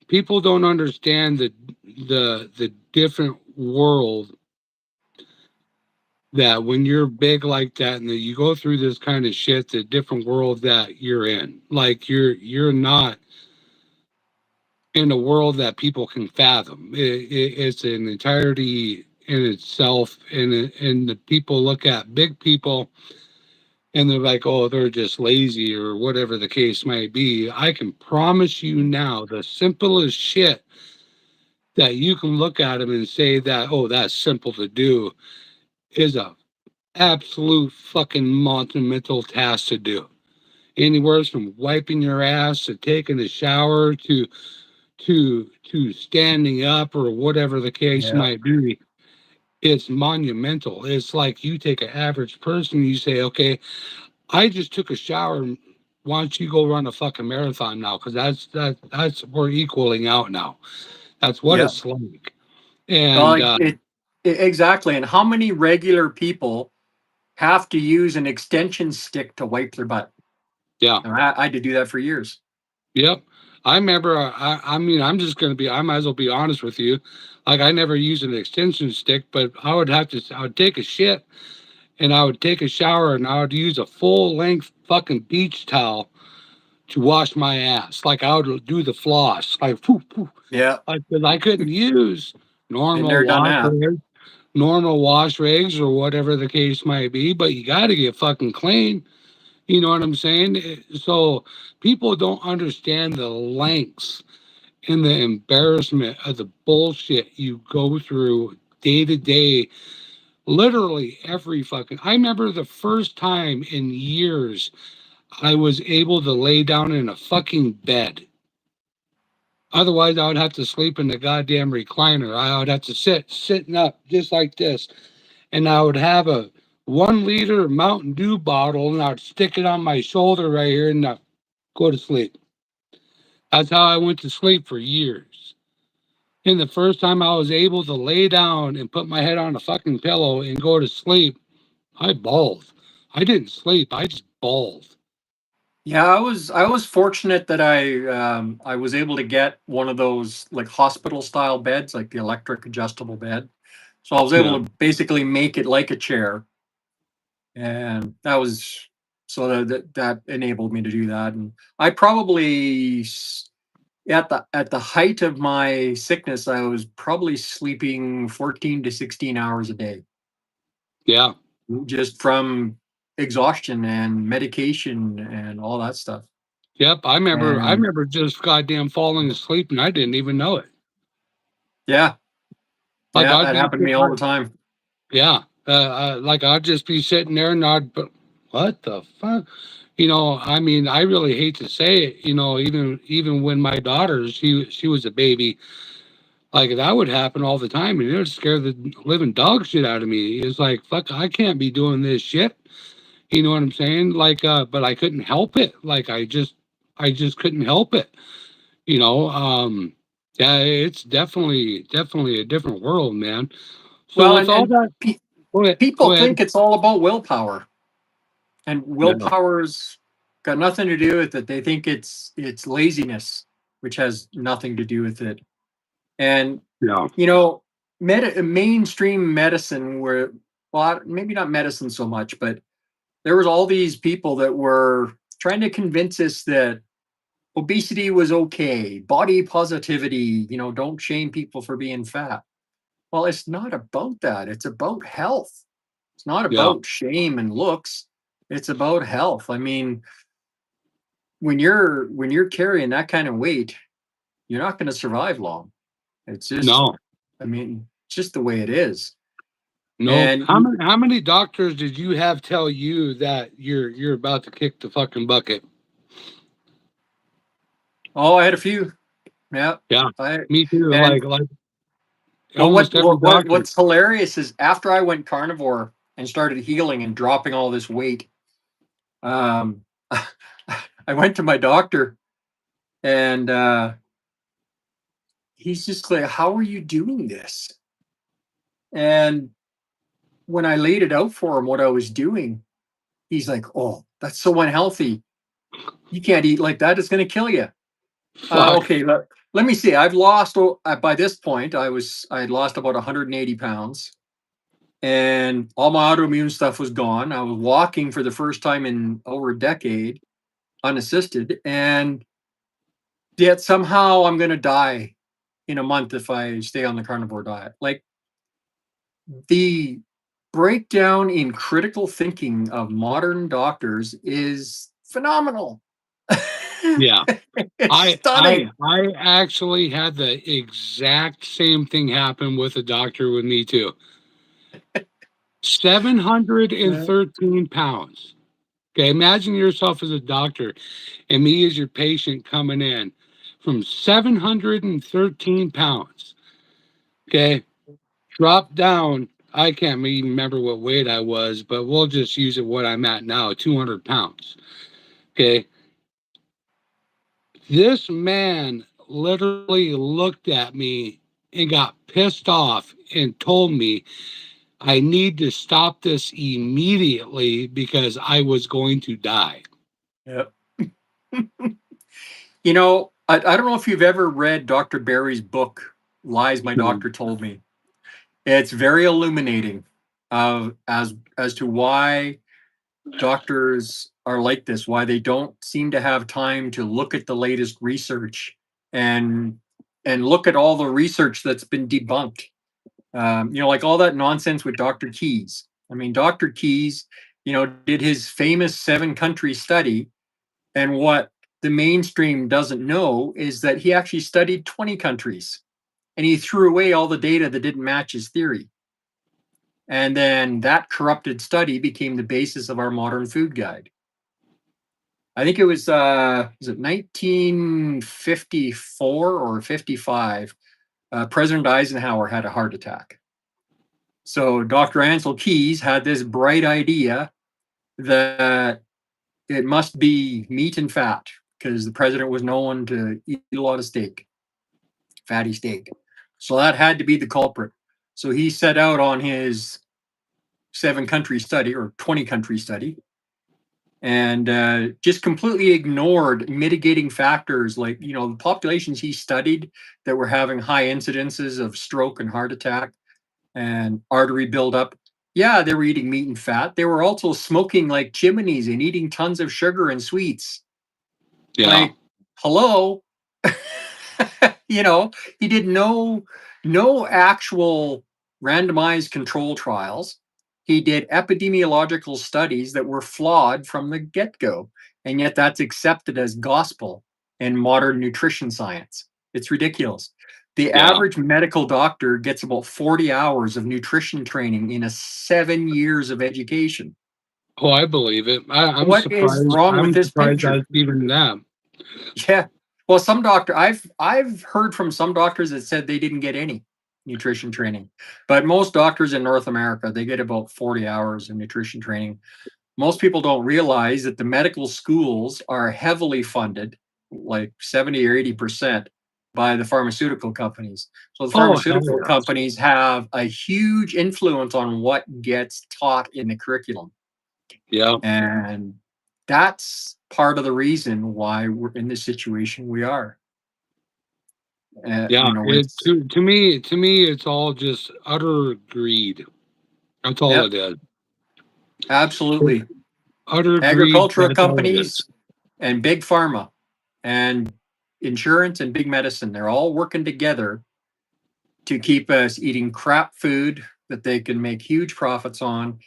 people don't understand the different world, that when you're big like that and that you go through this kind of shit, the different world that you're in. Like you're not in a world that people can fathom. It's an entirety in itself, and the people look at big people and they're like, oh, they're just lazy or whatever the case might be. I can promise you now, the simplest shit that you can look at them and say that, oh, that's simple to do, is a absolute fucking monumental task to do. Anywhere from wiping your ass to taking a shower to standing up or whatever the case Yeah. might be. It's monumental. It's like you take an average person, you say, okay, I just took a shower. Why don't you go run a fucking marathon now? Because that's we're equaling out now. That's what Yeah. it's like. Well, And exactly. And how many regular people have to use an extension stick to wipe their butt? yeah, And I had to do that for years. yep. I remember. I mean, I'm just gonna be. I might as well be honest with you. Like I never used an extension stick, but I would have to. I would take a shit and I would take a shower and I would use a full length fucking beach towel to wash my ass. Like I would do the floss. Like, poof, poof. Yeah. Like, 'cause I couldn't use Been normal there, done wash that. rigs, normal wash rigs or whatever the case might be, but you got to get fucking clean. You know what I'm saying? So people don't understand the lengths and the embarrassment of the bullshit you go through day to day. Literally every fucking. I remember the first time in years I was able to lay down in a fucking bed. Otherwise, I would have to sleep in the goddamn recliner. I would have to sitting up just like this, and I would have a 1 liter Mountain Dew bottle, and I'd stick it on my shoulder right here, and I'd go to sleep. That's how I went to sleep for years. And the first time I was able to lay down and put my head on a fucking pillow and go to sleep, I bawled. I didn't sleep. I just bawled. Yeah, I was fortunate that I was able to get one of those like hospital style beds, like the electric adjustable bed. So I was Yeah, able to basically make it like a chair, and that was so that enabled me to do that. And I probably at the height of my sickness, I was probably sleeping 14 to 16 hours a day, yeah. just from exhaustion and medication and all that stuff. Yep, I remember. I And remember just goddamn falling asleep, and I didn't even know it. yeah, Like yeah, I'd that be, happened to me all the time. yeah, like I'd just be sitting there, and but what the fuck? I mean, I really hate to say it. Even when my daughter, she was a baby, like that would happen all the time, and it would scare the living dog shit out of me. It's like, fuck, I can't be doing this shit. You know what I'm saying? Like, but I couldn't help it. Like, I just couldn't help it. you know um yeah, it's definitely a different world, man. So Well, with all that, go ahead, people go ahead. think it's all about willpower, and Yeah, willpower's got nothing to do with it. They think it's laziness, which has nothing to do with it. And yeah, you know, mainstream medicine, where well, maybe not medicine so much, but there was all these people that were trying to convince us that obesity was okay, body positivity, don't shame people for being fat. Well, it's not about that. It's about health. It's not yeah. about shame and looks. It's about health. I mean, when you're carrying that kind of weight, you're not going to survive long. It's just, No, I mean, it's just the way it is. no. And How many doctors did you have tell you that you're about to kick the fucking bucket? oh, I had a few. Yeah. Yeah, I me too. and Like well, what almost every what what doctor. what's hilarious is after I went carnivore and started healing and dropping all this weight, um, I went to my doctor, and he's just like, "How are you doing this?" And when I laid it out for him what I was doing, he's like, "Oh, that's so unhealthy. You can't eat like that. It's going to kill you." Fuck. Okay, let me see. I've lost by this point. I had lost about 180 pounds, and all my autoimmune stuff was gone. I was walking for the first time in over a decade, unassisted, and yet somehow I'm going to die in a month if I stay on the carnivore diet. Like, the breakdown in critical thinking of modern doctors is phenomenal. Yeah. It's I stunning. I actually had the exact same thing happen with a doctor with me too. 713 pounds. Okay, imagine yourself as a doctor and me as your patient coming in from 713 pounds. Okay, drop down. I can't even remember what weight I was, but we'll just use it what I'm at now, 200 pounds. Okay, this man literally looked at me and got pissed off and told me I need to stop this immediately because I was going to die. Yep. You know, I don't know if you've ever read Dr. Barry's book, Lies My No. Doctor Told Me. It's very illuminating as to why doctors are like this, why they don't seem to have time to look at the latest research and look at all the research that's been debunked. Like all that nonsense with Dr. Keys. I mean, Dr. Keys, did his famous 7-country study, and what the mainstream doesn't know is that he actually studied 20 countries, and he threw away all the data that didn't match his theory. And then that corrupted study became the basis of our modern food guide. I think it was it 1954 or 55? President Eisenhower had a heart attack. So Dr. Ansel Keys had this bright idea that it must be meat and fat because the president was known to eat a lot of steak, fatty steak. So that had to be the culprit. So he set out on his 7-country study or 20-country study and just completely ignored mitigating factors like, the populations he studied that were having high incidences of stroke and heart attack and artery buildup. Yeah, they were eating meat and fat. They were also smoking like chimneys and eating tons of sugar and sweets. Yeah. Like, hello. you know, he did no actual randomized control trials. He did epidemiological studies that were flawed from the get-go, and yet that's accepted as gospel in modern nutrition science. It's ridiculous. The Yeah. average medical doctor gets about 40 hours of nutrition training in 7 years of education. Oh, I believe it. I'm What is surprised. wrong with I'm this surprised picture? that's even that. Yeah. Well, some doctor I've heard from some doctors that said they didn't get any nutrition training. But most doctors in North America, they get about 40 hours of nutrition training. Most people don't realize that the medical schools are heavily funded, like 70 or 80% by the pharmaceutical companies. So the Oh, hell pharmaceutical yes. companies have a huge influence on what gets taught in the curriculum. Yeah. And that's part of the reason why we're in the situation we are. Yeah. It It's to me, it's all just utter greed. That's all yep, it is. absolutely. Utter greed. Agricultural That's all it is. companies and big pharma and insurance and big medicine, they're all working together to keep us eating crap food that they can make huge profits on,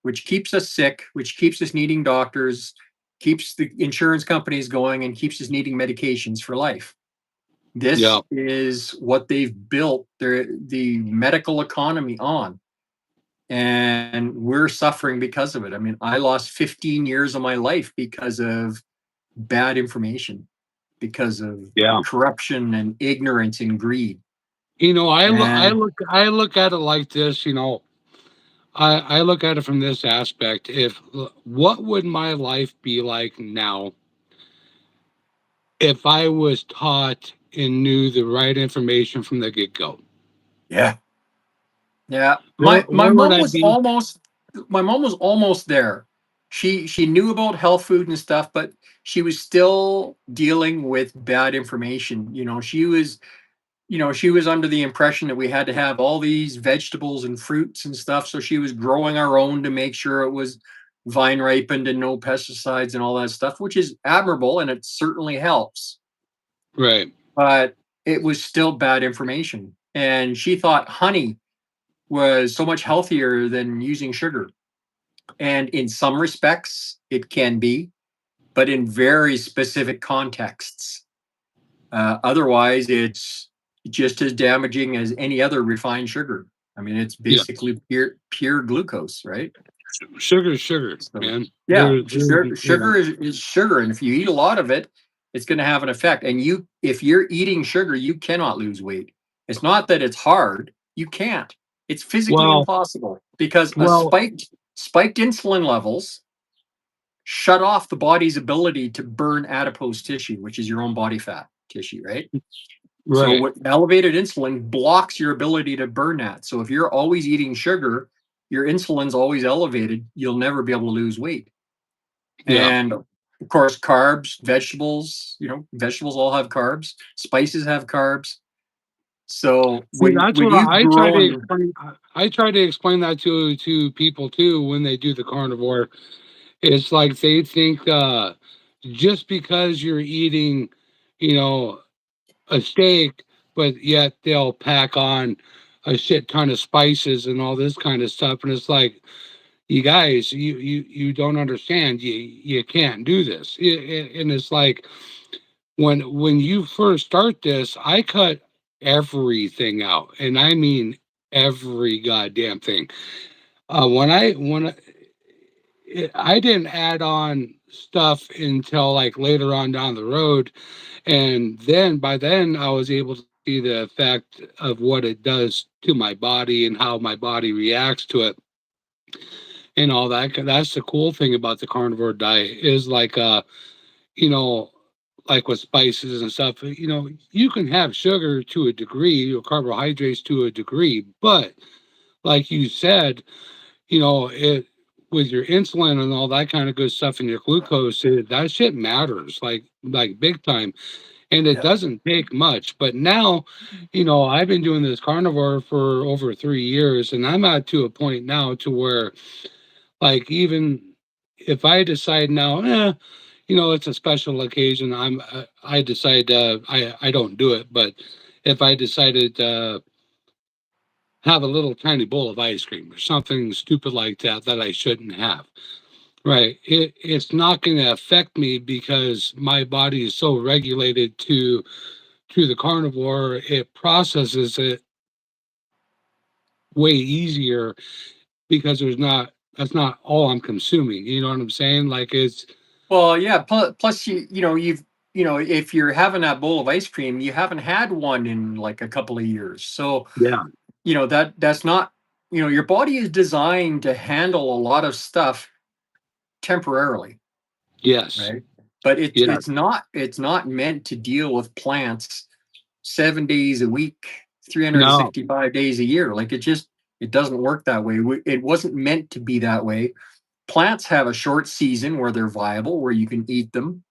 which keeps us sick, which keeps us needing doctors, keeps the insurance companies going, and keeps us needing medications for life. Yeah. This is what they've built the medical economy on. And we're suffering because of it. I mean, I lost 15 years of my life because of bad information, because of Yeah. corruption and ignorance and greed. I And look at it like this. I look at it from this aspect. If what would my life be like now if I was taught and knew the right information from the get go? yeah, yeah, my Where would mom I was be? almost there. She knew about health food and stuff, but she was still dealing with bad information. She was under the impression that we had to have all these vegetables and fruits and stuff. So she was growing our own to make sure it was vine ripened and no pesticides and all that stuff, which is admirable and it certainly helps. Right. But it was still bad information. And she thought honey was so much healthier than using sugar. And in some respects, it can be, but in very specific contexts. Otherwise, it's just as damaging as any other refined sugar. I mean, it's Yeah. basically pure glucose, right? Sugar is sugar, So man. yeah, Yeah. sugar is sugar, and if you eat a lot of it, it's going to have an effect. And if you're eating sugar, you cannot lose weight. It's not that it's hard; you can't. It's physically Well, impossible because a well, spiked insulin levels shut off the body's ability to burn adipose tissue, which is your own body fat tissue, right? So right. what elevated insulin blocks your ability to burn that. So if you're always eating sugar, your insulin's always elevated, you'll never be able to lose weight. Yeah. And of course, carbs, vegetables, vegetables all have carbs, spices have carbs. So See, that's when what you've I try to grown, explain. I try to explain that to people too when they do the carnivore. It's like they think just because you're eating, you know, a steak, but yet they'll pack on a shit ton of spices and all this kind of stuff, and it's like, you guys, you don't understand. You can't do this. And it's like when you first start this, I cut everything out, and I mean every goddamn thing. I didn't add on stuff until like later on down the road, and then by then I was able to see the effect of what it does to my body and how my body reacts to it and all that. That's the cool thing about the carnivore diet is like you know, like with spices and stuff, you can have sugar to a degree or carbohydrates to a degree, but like you said, it with your insulin and all that kind of good stuff and your glucose, that shit matters like big time. And it yeah, doesn't take much. But now, I've been doing this carnivore for over 3 years, and I'm at to a point now to where like even if I decide now, it's a special occasion. I decide I don't do it, but if I decided to have a little tiny bowl of ice cream or something stupid like that I shouldn't have, right? It's not going to affect me because my body is so regulated to the carnivore. It processes it way easier because that's not all I'm consuming. You know what I'm saying? Like it's well, yeah. Plus, if you're having that bowl of ice cream, you haven't had one in like a couple of years. So yeah, that's not, your body is designed to handle a lot of stuff temporarily, yes, right? But yes, it's not meant to deal with plants 7 days a week, no, 365 days a year. Like it doesn't work that way. It wasn't meant to be that way. Plants have a short season where they're viable, where you can eat them.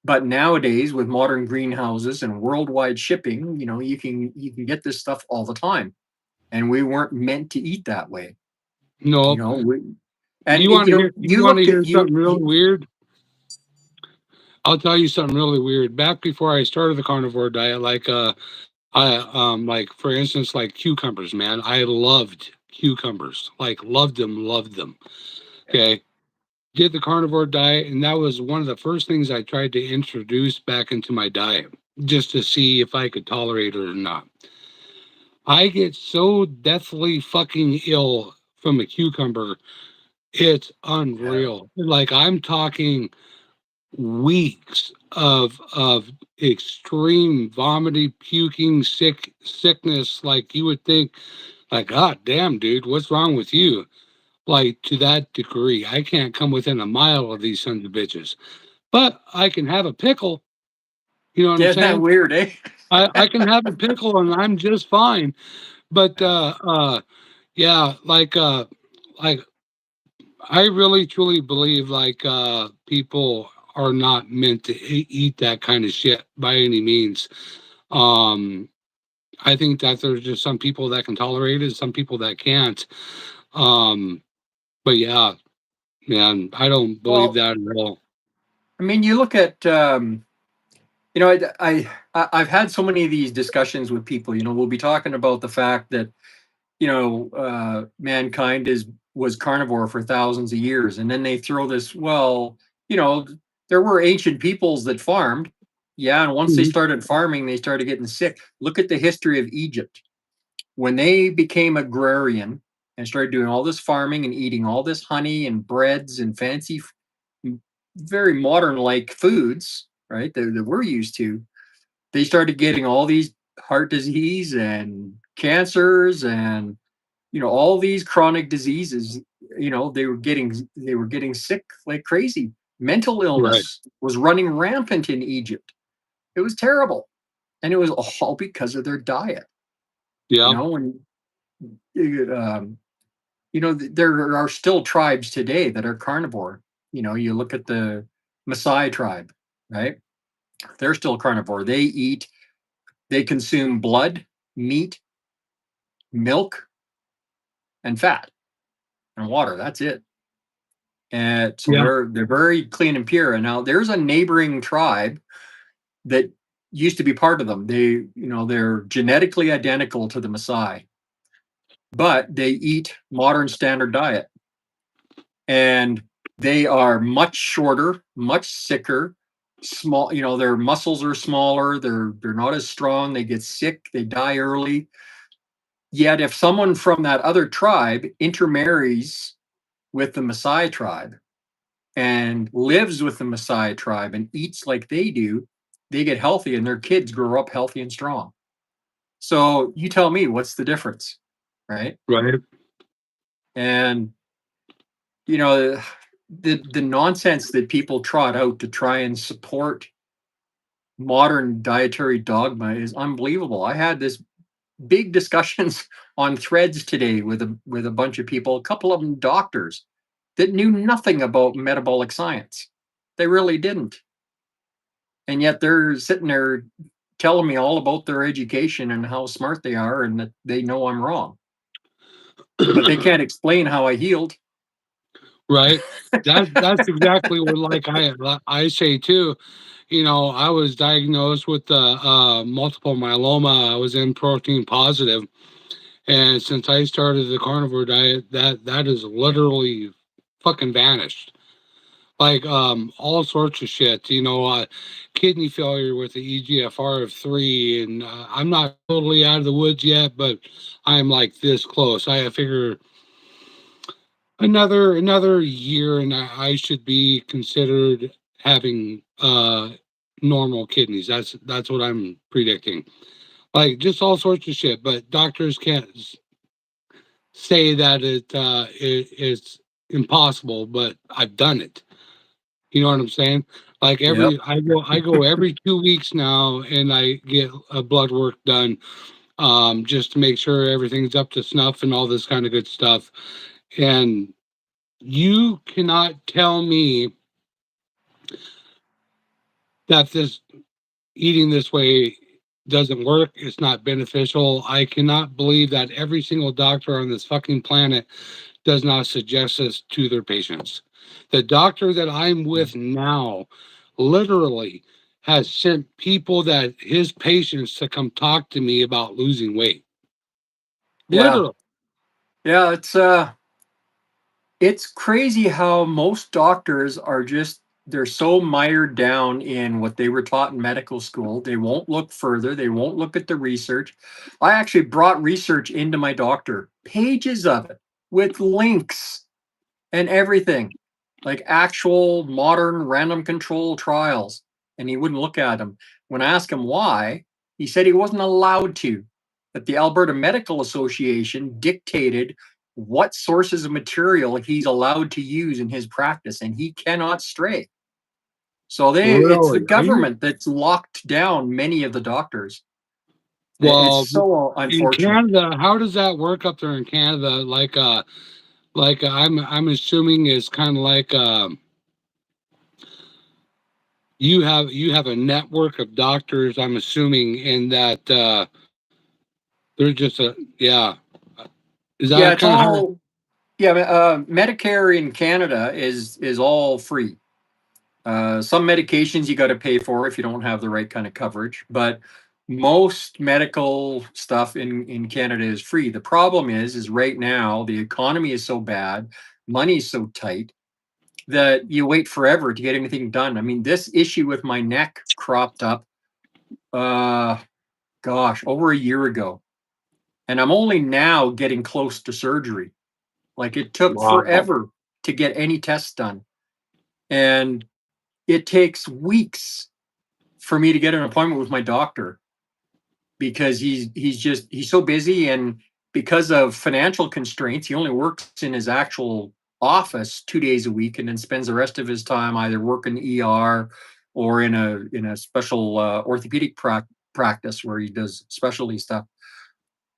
But nowadays, with modern greenhouses and worldwide shipping, you can get this stuff all the time. And we weren't meant to eat that way. You no. know, we, and You want to hear? You you want to look hear at something really weird? I'll tell you something really weird. Back before I started the carnivore diet, like for instance, like cucumbers, man. I loved cucumbers, like loved them. Okay, did the carnivore diet, and that was one of the first things I tried to introduce back into my diet, just to see if I could tolerate it or not. I get so deathly fucking ill from a cucumber. It's yeah, unreal. Like I'm talking weeks of extreme vomiting, puking, sickness. Like you would think, like, God damn, dude, what's wrong with you? Like to that degree, I can't come within a mile of these sons of bitches. But I can have a pickle. You know what I'm isn't that saying? weird, eh? I can have a pickle and I'm just fine. But Yeah. yeah, like I really truly believe like people are not meant to eat that kind of shit by any means. Um I think that there's just some people that can tolerate it, some people that can't. Um but yeah, man, I don't believe Well, that at all. I mean, you look at, I've had so many of these discussions with people. We'll be talking about the fact that mankind was carnivore for thousands of years, and then they throw this. Well, you know, there were ancient peoples that farmed, yeah, and once they Mhm. started farming, they started getting sick. Look at the history of Egypt. when they became agrarian and started doing all this farming and eating all this honey and breads and fancy, very modern like foods, right? That we're used to, they started getting all these heart disease and cancers and all these chronic diseases. They were getting sick like crazy. Mental Right. illness was running rampant in Egypt. It was terrible, and it was all because of their diet. Yeah. When there are still tribes today that are carnivore. You look at the Maasai tribe, right? They're still carnivore. They consume blood, meat, milk, and fat and water. That's it. And so Yeah. they're very clean and pure. And now there's a neighboring tribe that used to be part of them. They're genetically identical to the Maasai, but they eat modern standard diet. And they are much shorter, much sicker, small. Their muscles are smaller. They're not as strong. They get sick. They die early. Yet, if someone from that other tribe intermarries with the Maasai tribe and lives with the Maasai tribe and eats like they do, they get healthy and their kids grow up healthy and strong. So you tell me, what's the difference, right? Right. And you know the nonsense that people trot out to try and support modern dietary dogma is unbelievable. I had this big discussions on threads today with a bunch of people, a couple of them doctors that knew nothing about metabolic science. They really didn't. And yet they're sitting there telling me all about their education and how smart they are and that they know I'm wrong. But they can't explain how I healed. Right. That's exactly what I say too. I was diagnosed with multiple myeloma. I was in protein positive, and since I started the carnivore diet, that is literally fucking vanished. Like all sorts of shit. Kidney failure with the EGFR of 3, and I'm not totally out of the woods yet, but I'm like this close. I figure another year and I should be considered having normal kidneys. That's what I'm predicting. Like just all sorts of shit, but doctors can't say that it's impossible, but I've done it. You know what I'm saying? Like Yep. I go every 2 weeks now and I get a blood work done, just to make sure everything's up to snuff and all this kind of good stuff. And you cannot tell me that this eating this way doesn't work. It's not beneficial. I cannot believe that every single doctor on this fucking planet does not suggest this to their patients. The doctor that I'm with now literally has sent people that his patients to come talk to me about losing weight. Yeah. Literally. Yeah. It's crazy how most doctors are just they're so mired down in what they were taught in medical school. They won't look further. They won't look at the research. I actually brought research into my doctor, pages of it with links and everything, like actual modern random control trials. And he wouldn't look at them. When I asked him why, he said he wasn't allowed to, that the Alberta Medical Association dictated what sources of material he's allowed to use in his practice, and he cannot stray. So it's the Really? Are you government that's locked down many of the doctors. It's well so in unfortunate. Canada? How does that work up there in Canada? Like I'm assuming is kind of like you have a network of doctors. I'm assuming in that they're just a yeah. Is Yeah, that it's kind of how? all yeah. Medicare in Canada is all free. Some medications you got to pay for if you don't have the right kind of coverage, but most medical stuff in Canada is free. The problem is right now the economy is so bad, money's so tight that you wait forever to get anything done. I mean, this issue with my neck cropped up, uh, gosh, over a year ago, and I'm only now getting close to surgery. Like, it took Wow. forever to get any tests done, and it takes weeks for me to get an appointment with my doctor because he's so busy, and because of financial constraints, he only works in his actual office 2 days a week and then spends the rest of his time either working ER or in a special orthopedic practice where he does specialty stuff.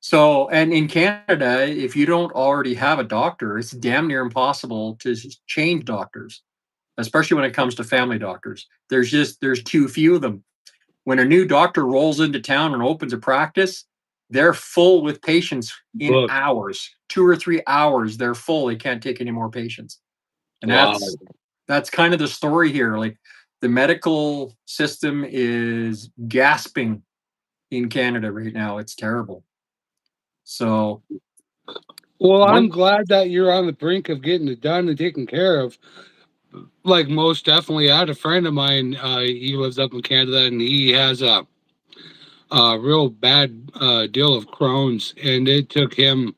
So, and in Canada, if you don't already have a doctor, it's damn near impossible to change doctors, especially when it comes to family doctors. There's too few of them. When a new doctor rolls into town and opens a practice, they're full with patients in Book. hours. 2 or 3 hours, they're full. They can't take any more patients. And Wow. that's kind of the story here. Like, the medical system is gasping in Canada right now. It's terrible. So, Well, I'm one glad that you're on the brink of getting it done and taken care of. Like, most definitely, I had a friend of mine. He lives up in Canada, and he has a real bad deal of Crohn's, and it took him.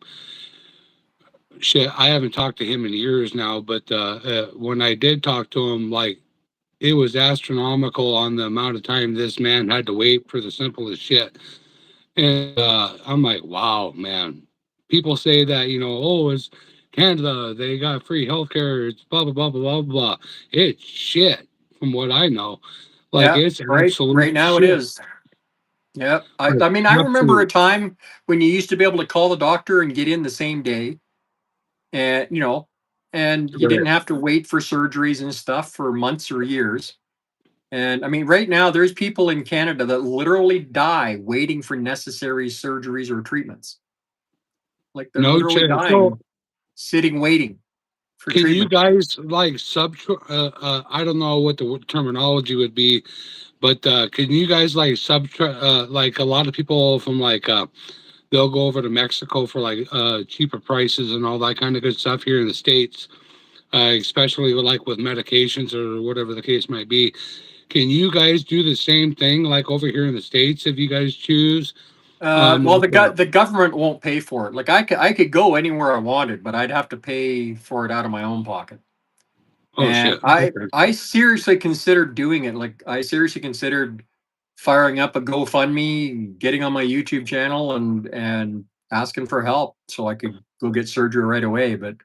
Shit, I haven't talked to him in years now, but when I did talk to him, like, it was astronomical on the amount of time this man had to wait for the simplest shit. And I'm like, wow, man. People say that, oh, it's Canada, they got free healthcare, it's blah, blah, blah, blah, blah, blah. It's shit, from what I know. Like, Yeah, it's right absolute now it shit. is. Yeah. I Like, I mean, I remember a absolute. time when you used to be able to call the doctor and get in the same day, and and you didn't Right. have to wait for surgeries and stuff for months or years. And I mean, right now there's people in Canada that literally die waiting for necessary surgeries or treatments. Like, they're No literally shit. So, dying, sitting waiting for can you treatment. guys, like, I don't know what the terminology would be, but can you guys, like, like, a lot of people from, like, they'll go over to Mexico for, like, cheaper prices and all that kind of good stuff here in the States, especially with, like, with medications or whatever the case might be. Can you guys do the same thing, like, over here in the States, if you guys choose? Well, Like, the government won't pay for it. Like, I could go anywhere I wanted, but I'd have to pay for it out of my own pocket. oh And shit. I Okay. I seriously considered doing it. Like, I seriously considered firing up a GoFundMe, getting on my YouTube channel, and asking for help so I could go get surgery right away. But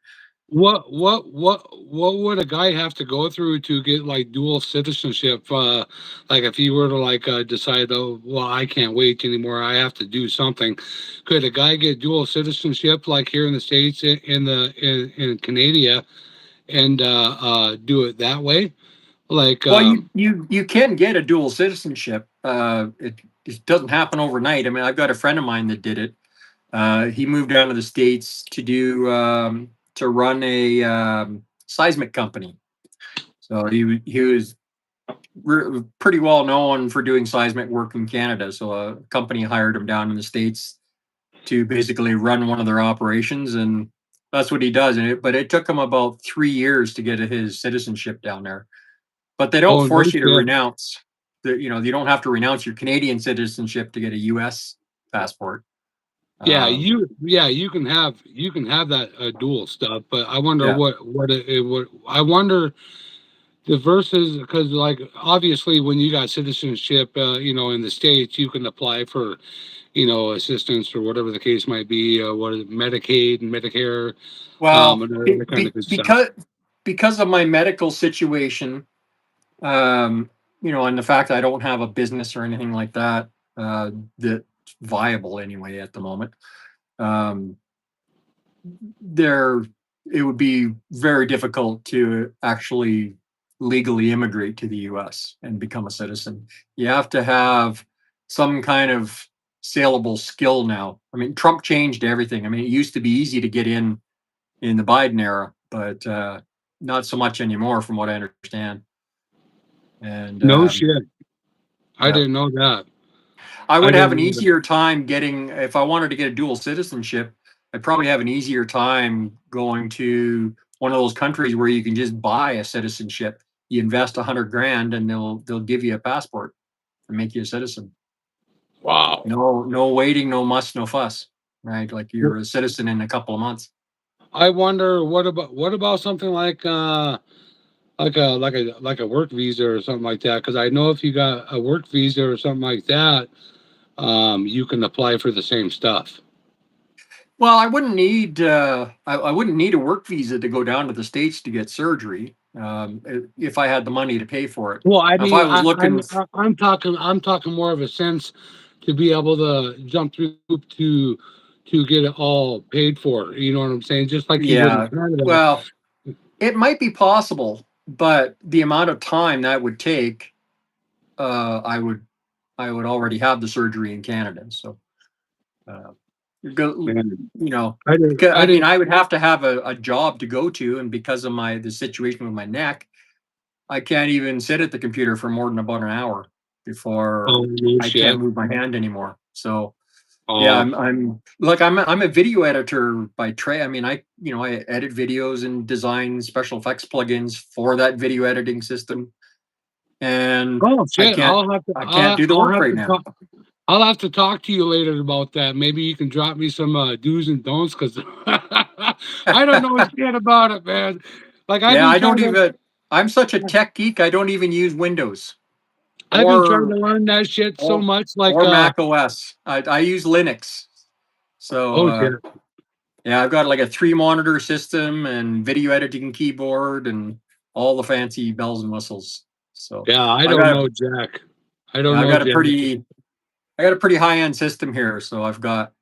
What would a guy have to go through to get, like, dual citizenship? Like, if he were to, like, decide, oh, well, I can't wait anymore, I have to do something. Could a guy get dual citizenship, like, here in the States, in Canada, and do it that way? Like, well, you can get a dual citizenship. It doesn't happen overnight. I mean, I've got a friend of mine that did it. He moved down to the States to run a seismic company. So he was pretty well known for doing seismic work in Canada. So a company hired him down in the States to basically run one of their operations, and that's what he does. But it took him about 3 years to get his citizenship down there. But they don't oh, no force you to shit. renounce you don't have to renounce your Canadian citizenship to get a U.S. passport. Yeah, you can have that dual stuff, but I wonder Yeah. what it would. I wonder the verses, because, like, obviously when you got citizenship, in the States, you can apply for, assistance or whatever the case might be. What is it, Medicaid and Medicare, Well, and all that kind of good stuff. because of my medical situation, um, and the fact that I don't have a business or anything like that, that's viable anyway at the moment. Um, there, it would be very difficult to actually legally immigrate to the U.S. and become a citizen. You have to have some kind of saleable skill now. I mean, Trump changed everything. I mean, it used to be easy to get in the Biden era, but not so much anymore, from what I understand. And No shit. I yeah, didn't know that. I I would have didn't an know that. easier time getting, if I wanted to get a dual citizenship, I'd probably have an easier time going to one of those countries where you can just buy a citizenship. You invest 100 grand and they'll give you a passport and make you a citizen. Wow. No waiting, no muss, no fuss. right? Like you're a citizen in a couple of months. I wonder what about something like a work visa or something like that? Because I know if you got a work visa or something like that, you can apply for the same stuff. Well, I wouldn't need a work visa to go down to the States to get surgery, if I had the money to pay for it. Well, I Now, if mean, I was looking, I'm talking more of a sense to be able to jump through hoop to get it all paid for. You know what I'm saying? Just like you would in yeah, Canada. well, it might be possible, but the amount of time that would take, uh, I would I would already have the surgery in Canada. So, uh, Man, you know, I I mean, didn't. I would have to have a job to go to, and because of the situation with my neck, I can't even sit at the computer for more than about an hour before Oh no I can't shit. move my hand anymore. So yeah, Oh, I'm a video editor by trade. I mean, I edit videos and design special effects plugins for that video editing system, and oh I shit. can't I can't do the I'll work have right to now. talk. I'll have to talk to you later about that. Maybe you can drop me some do's and don'ts because I don't know shit about it, man. Like Yeah, I don't even. I'm such a tech geek. I don't even use Windows I've been trying to or learn that shit so or much. Like Mac OS. I use Linux. So oh shit. yeah, I've got like a 3 monitor system and video editing keyboard and all the fancy bells and whistles. So Yeah, I I don't got a know Jack. I don't yeah, know Jack. I got a pretty high end system here. So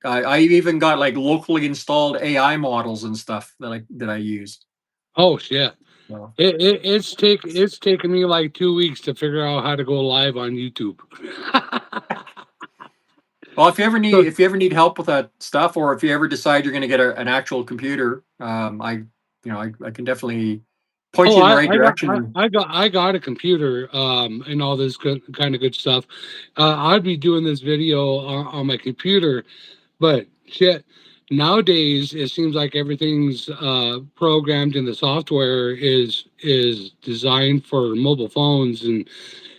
I even got like locally installed AI models and stuff that I used. Oh shit. So. It's taken me like 2 weeks to figure out how to go live on YouTube. Well, So, if you ever need help with that stuff, or if you ever decide you're going to get an actual computer, I can definitely point oh, you in the right direction. I got a computer and all this kind of good stuff. I'd be doing this video on my computer, but shit, nowadays it seems like everything's programmed and the software is designed for mobile phones. And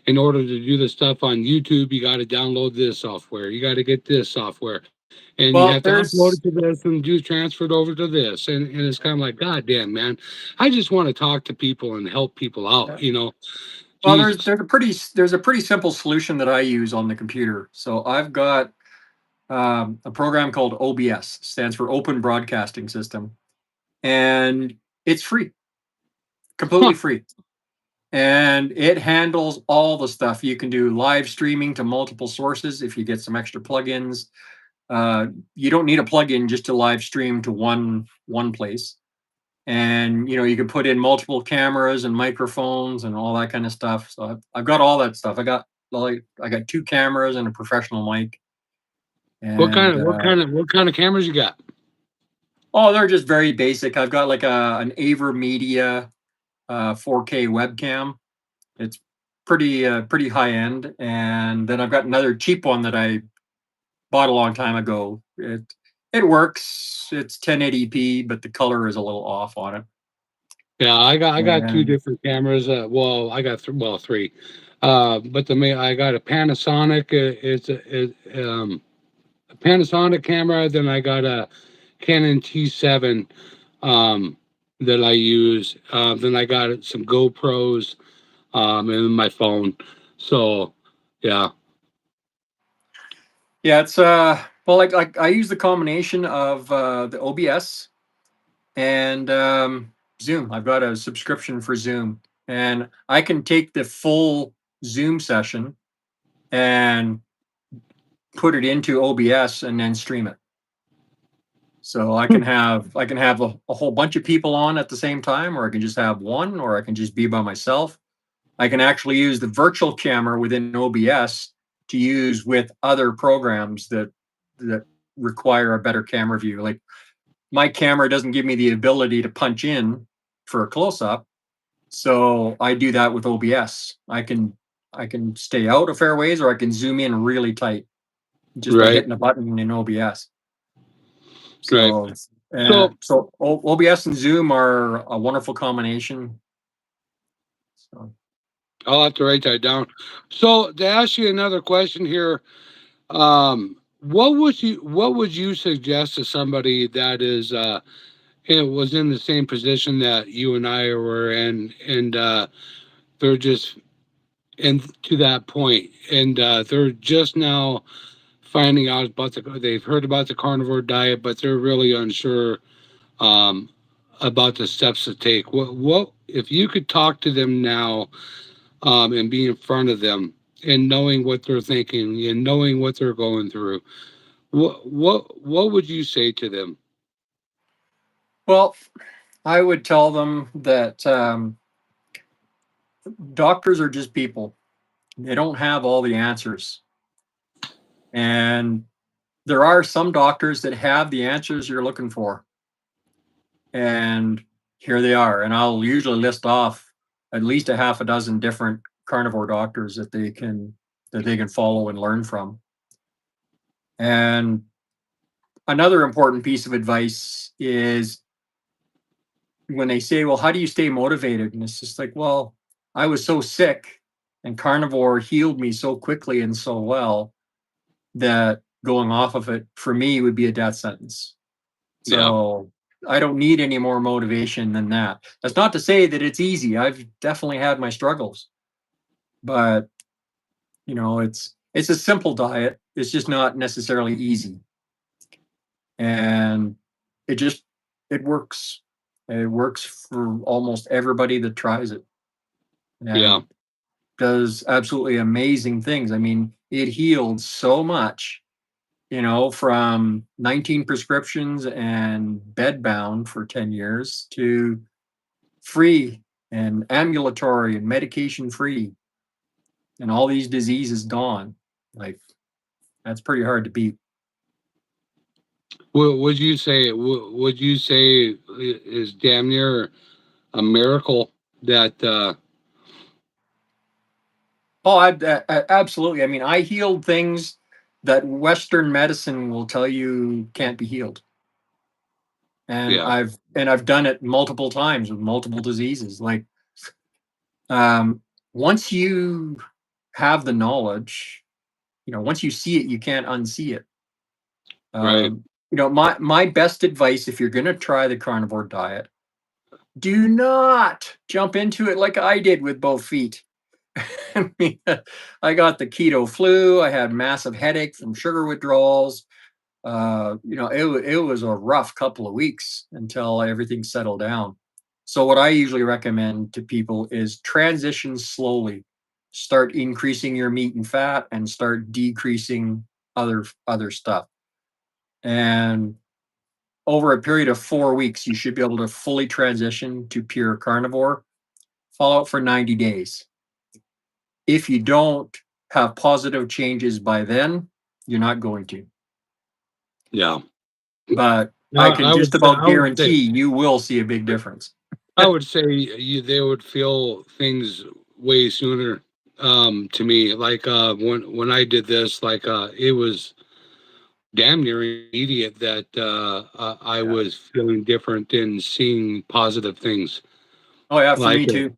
in order to do the stuff on YouTube, you got to download this software. You got to get this software, and you Well, have to upload it to this and do transfer it over to this. And it's kind of like, God damn, man, I just want to talk to people and help people out. You know, well, Jesus. there's a pretty simple solution that I use on the computer. So I've got a program called OBS, stands for Open Broadcasting System, and it's free, completely Huh. free. And it handles all the stuff. You can do live streaming to multiple sources if you get some extra plugins. You don't need a plugin just to live stream to one place. And you can put in multiple cameras and microphones and all that kind of stuff. So I've got all that stuff. I got 2 cameras and a professional mic. And What kind of cameras you got? oh, they're just very basic. I've got like an Aver Media 4K webcam. It's pretty high end. And then I've got another cheap one that I bought a long time ago. It works. It's 1080p, but the color is a little off on it. Yeah, I got two And different cameras. Well, I got three. But the main I got a Panasonic. A Panasonic camera. Then I got a Canon T7 um, that I use. Then I got some GoPros and my phone. So yeah. yeah, it's well, like I use the combination of the OBS and Zoom. I've got a subscription for Zoom, and I can take the full Zoom session and put it into OBS and then stream it. So I can have a whole bunch of people on at the same time, or I can just have one, or I can just be by myself. I can actually use the virtual camera within OBS to use with other programs that require a better camera view. Like my camera doesn't give me the ability to punch in for a close up, so I do that with OBS. I can stay out a fair ways, or I can zoom in really tight just by Right. hitting a button in OBS. Right. So So OBS and Zoom are a wonderful combination. So I'll have to write that down. So to ask you another question here, what would you suggest to somebody that is it was in the same position that you and I were in, and they're just and to that point, and they're just now finding out about they've heard about the carnivore diet, but they're really unsure um, about the steps to take. What if you could talk to them now and be in front of them and knowing what they're thinking and knowing what they're going through? What would you say to them? Well, I would tell them that doctors are just people. They don't have all the answers. And there are some doctors that have the answers you're looking for. And here they are. And I'll usually list off at least a half a dozen different carnivore doctors that they can follow and learn from. And another important piece of advice is when they say, well, how do you stay motivated? And it's just like, well, I was so sick and carnivore healed me so quickly and so well that going off of it for me would be a death sentence. Yeah, So I don't need any more motivation than that. That's not to say that it's easy. I've definitely had my struggles, but it's a simple diet. It's just not necessarily easy. And it just it works. It works for almost everybody that tries it yeah, and does absolutely amazing things. I mean, it healed so much, from 19 prescriptions and bedbound for 10 years to free and ambulatory and medication free and all these diseases gone. Like, that's pretty hard to beat. would you say would you say is damn near a miracle that Oh, absolutely. I mean, I healed things that Western medicine will tell you can't be healed. And yeah, I've done it multiple times with multiple diseases. Like, um, once you have the knowledge, once you see it, you can't unsee it. right, My best advice if you're going to try the carnivore diet, do not jump into it like I did with both feet. I mean, I got the keto flu. I had massive headache from sugar withdrawals. It was a rough couple of weeks until everything settled down. So what I usually recommend to people is transition slowly. Start increasing your meat and fat and start decreasing other stuff. And over a period of 4 weeks, you should be able to fully transition to pure carnivore. Follow it for 90 days. If you don't have positive changes by then, you're not going to. yeah. But I I, can I would just say about guarantee you will see a big difference. I would say they would feel things way sooner. To me, like when I did this, like it was damn near immediate that I Yeah. was feeling different and seeing positive things. Oh yeah, for Like me too.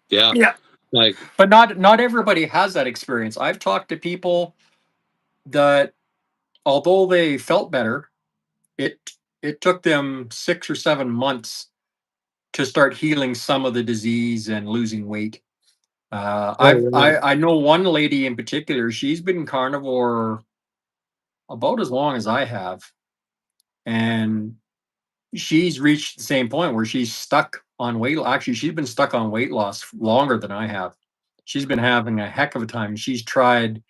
yeah, Yeah. like But not everybody has that experience. I've talked to people that although they felt better, it it took them 6 or 7 months to start healing some of the disease and losing weight. oh I know one lady in particular. She's been carnivore about as long as I have, and she's reached the same point where she's stuck on weight. Actually, she's been stuck on weight loss longer than I have. She's been having a heck of a time. She's tried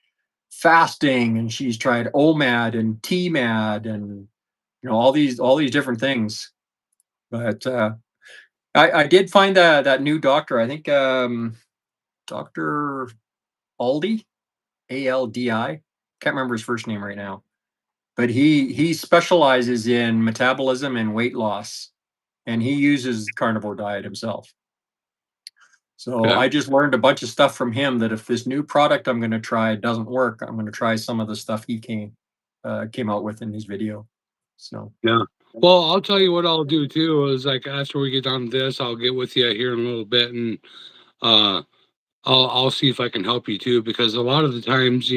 fasting and she's tried OMAD and TMAD and all these different things. But I did find that new doctor. I think Dr. Aldi, ALDI. Can't remember his first name right now, but he specializes in metabolism and weight loss, and he uses carnivore diet himself. So yeah, I just learned a bunch of stuff from him that if this new product I'm going to try doesn't work, I'm going to try some of the stuff he came out with in his video. So yeah. Well, I'll tell you what I'll do too is like after we get done with this, I'll get with you here in a little bit and uh I'll see if I can help you too because a lot of the times,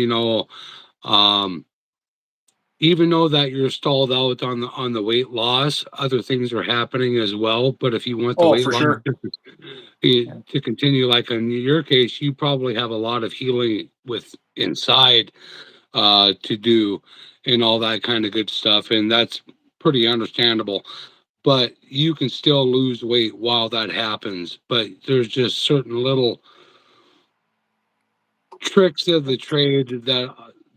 um even though that you're stalled out on the weight loss, other things are happening as well. But if you want the Oh, weight for loss sure. Yeah. to continue, like in your case, you probably have a lot of healing with inside to do and all that kind of good stuff, and that's pretty understandable. But you can still lose weight while that happens. But there's just certain little tricks of the trade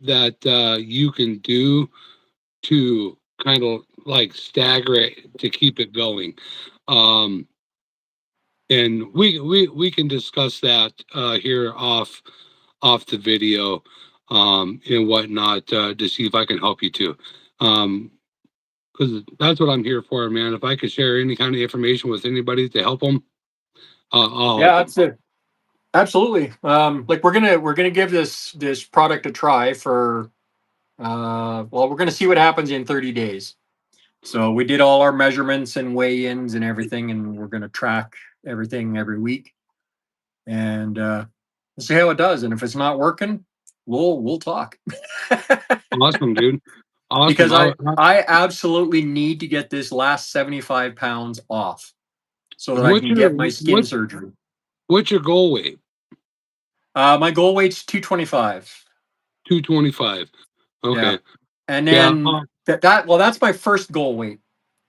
that you can do to kind of like stagger it to keep it going. Um, and we can discuss that here off the video and whatnot to see if I can help you too. Because that's what I'm here for, man. If I could share any kind of information with anybody to help them, I'll help Yeah, them. that's it. Absolutely. Like we're gonna give this product a try for well, we're gonna see what happens in 30 days. So we did all our measurements and weigh-ins and everything, and we're gonna track everything every week, and we'll see how it does. And if it's not working, we'll talk. Awesome, dude. Awesome. Because I absolutely need to get this last 75 pounds off so that I What's can your get my skin surgery. what's your goal weight? My goal weight's 225. 225. Yeah. Okay. And Yeah. then well, that's my first goal weight.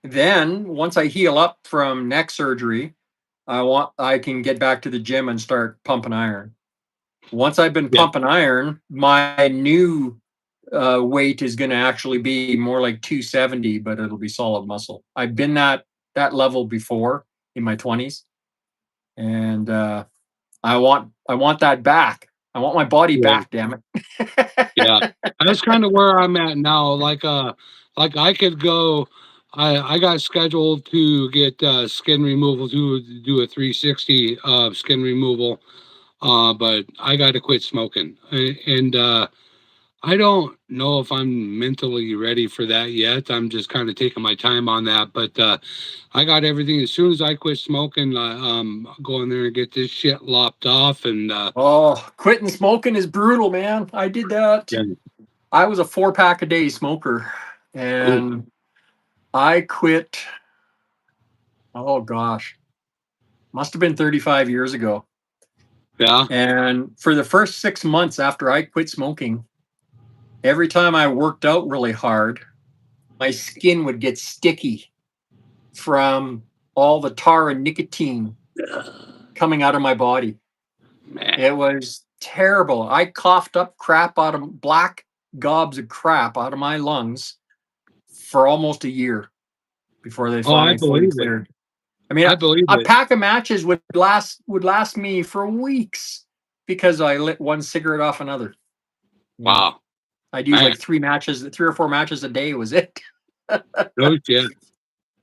Then once I heal up from neck surgery, I can get back to the gym and start pumping iron. Once I've been Yeah. pumping iron, my new weight is going to actually be more like 270, but it'll be solid muscle. I've been that level before in my 20s, and I want that back. I want my body Yeah. back. Damn Yeah. it. That's kind of where I'm at now. Like I could go. I got scheduled to get skin removal to do a 360 skin removal, but I got to quit smoking, and I don't know if I'm mentally ready for that yet. I'm just kind of taking my time on that, but I got everything. As soon as I quit smoking, I'll go in there and get this shit lopped off, and Oh, quitting smoking is brutal, man. I did that. yeah, I was a 4 pack a day smoker, ooh, and I quit. Oh gosh, must have been 35 years ago. yeah, And for the first 6 months after I quit smoking, every time I worked out really hard, my skin would get sticky from all the tar and nicotine coming out of my body. man. It was terrible. I coughed up crap out of black gobs of crap out of my lungs for almost a year before they Oh, I finally fully believe it. cleared. I mean, I believe a it. pack of matches would last me for weeks because I lit one cigarette off another. You know, Wow, I'd use man. like 3 or 4 matches a day was it. No shit.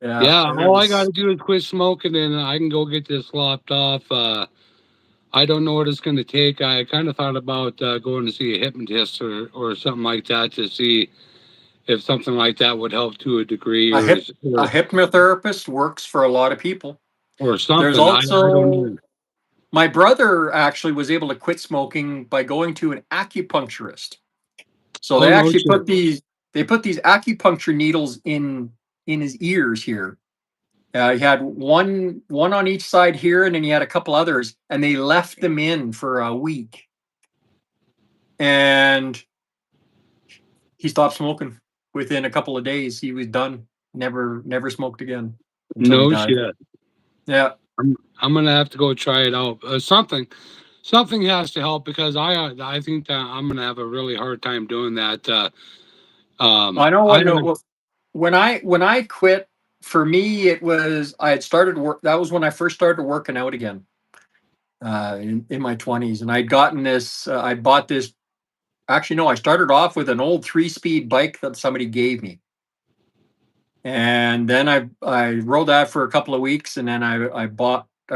Yeah, Yeah, it all I got was. to do is quit smoking, and I can go get this lopped off. I don't know what it's going to take. I kind of thought about going to see a hypnotist or something like that to see if something like that would help to a degree A hip a hypnotherapist works for a lot of people. or There's something. I don't also know. my brother actually was able to quit smoking by going to an acupuncturist. So Oh they no actually shit. put these acupuncture needles in his ears here. He had one on each side here, and then he had a couple others, and they left them in for a week, and he stopped smoking within a couple of days. He was done. Never smoked again until he No died. shit. Yeah, I'm gonna have to go try it out. Something has to help because I think that I'm gonna have a really hard time doing that. I know I what. No, had well, when I quit, for me it was I had started work. That was when I first started working out again in my 20s, and I'd gotten this. I bought this. Actually, no, I started off with an old 3-speed bike that somebody gave me, and then I rode that for a couple of weeks, and then I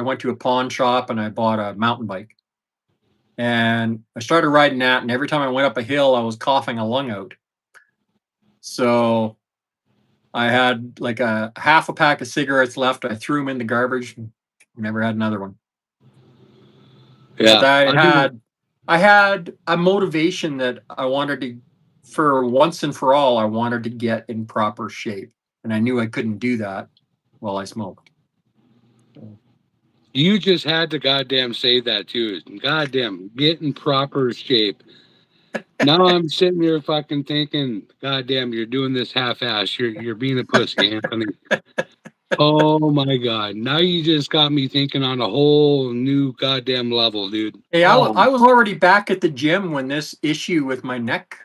went to a pawn shop and I bought a mountain bike, and I started riding that, and every time I went up a hill, I was coughing a lung out. So I had like a half a pack of cigarettes left. I threw them in the garbage. Never had another one. But yeah. I had a motivation that I wanted to for once and for all, I wanted to get in proper shape, and I knew I couldn't do that while I smoked. You just had to goddamn say that too. Goddamn, get in proper shape. Now I'm sitting here fucking thinking, goddamn, you're doing this half-ass. You're being a pussy, Anthony. Oh my god! Now you just got me thinking on a whole new goddamn level, dude. Hey, Oh, I was already back at the gym when this issue with my neck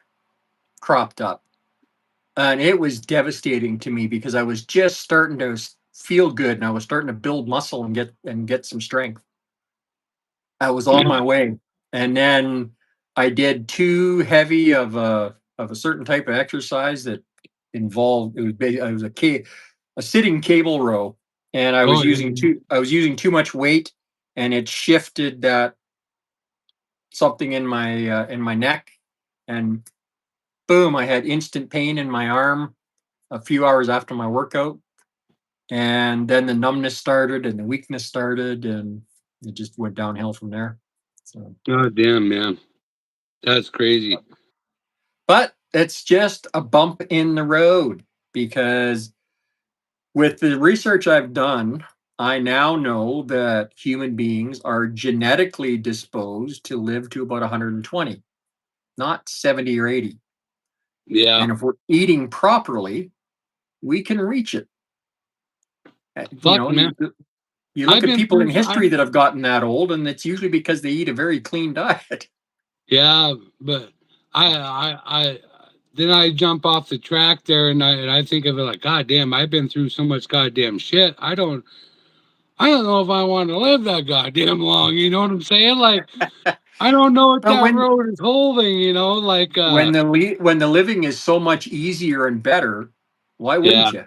cropped up. And it was devastating to me because I was just starting to feel good and I was starting to build muscle and get some strength. I was on my way. And then I did too heavy of a certain type of exercise that involved it was a sitting cable row, and oh yeah. I was using too much weight, and it shifted that something in my neck, and boom, I had instant pain in my arm a few hours after my workout, and then the numbness started and the weakness started, and it just went downhill from there. So, God damn, man. That's crazy. but it's just a bump in the road because with the research I've done, I now know that human beings are genetically disposed to live to about 120, not 70 or 80. Yeah. And if we're eating properly, we can reach it. You Fuck, know, man. you look I've at been people through in I history that have gotten that old, and it's usually because they eat a very clean diet. yeah, but I then I jump off the track there and I think of it like, God damn, I've been through so much goddamn shit. I don't know if I want to live that goddamn long, you know what I'm saying? Like I don't know what Well, that road is holding, you know, like when the living is so much easier and better, why yeah. wouldn't you?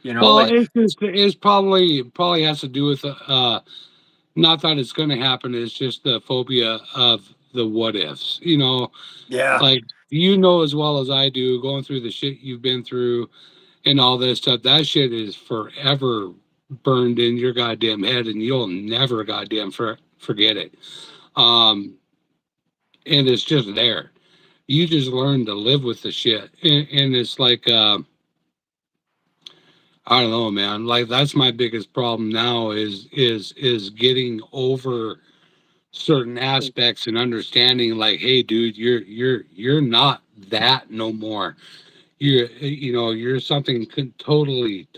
You know, Well, like it's probably has to do with not that it's going to happen. It's just the phobia of the what ifs. You know, yeah, like you know as well as I do, going through the shit you've been through and all this stuff. That shit is forever burned in your goddamn head, and you'll never goddamn forget it. Um, and it's just there. You just learn to live with the shit, and it's like. I don't know, man. Like that's my biggest problem now is getting over certain aspects and understanding like, hey, dude, you're not that no more. You're something totally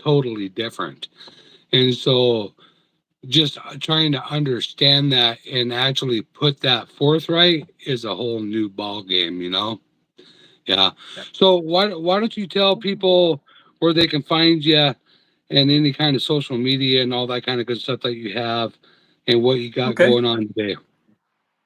different. And so just trying to understand that and actually put that forthright is a whole new ball game, you know? Yeah. So why don't you tell people where they can find you and any kind of social media and all that kind of good stuff that you have and what you got okay. going on today.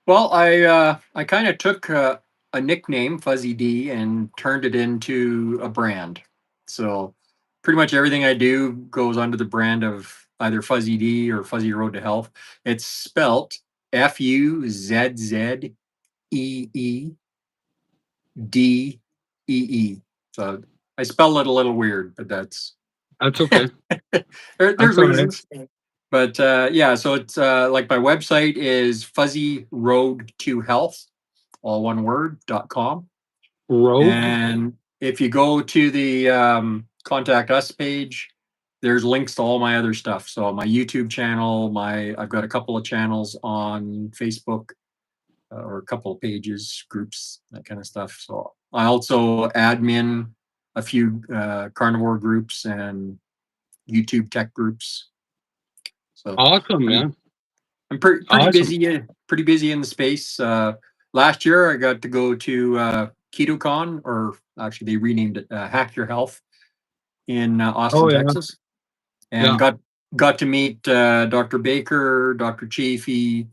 Well, I kind of took a nickname, Fuzzy D, and turned it into a brand. So pretty much everything I do goes under the brand of either Fuzzy D or Fuzzy Road to Health. It's spelt FUZZEEDEE. So I spell it a little weird, but that's That's okay. there's That's all right. reasons. But yeah, so it's like my website is Fuzzy Road to Health, all one word, .com. Rogue. And if you go to the contact us page, there's links to all my other stuff. So my YouTube channel, I've got a couple of channels on Facebook, or a couple of pages, groups, that kind of stuff. So I also admin a few carnivore groups and YouTube tech groups. So Awesome, I'm man. Awesome. pretty busy in the space. Last year I got to go to KetoCon, or actually they renamed it Hack Your Health in Austin, Oh yeah. Texas, and Yeah. got to meet Dr. Baker, Dr. Chafee,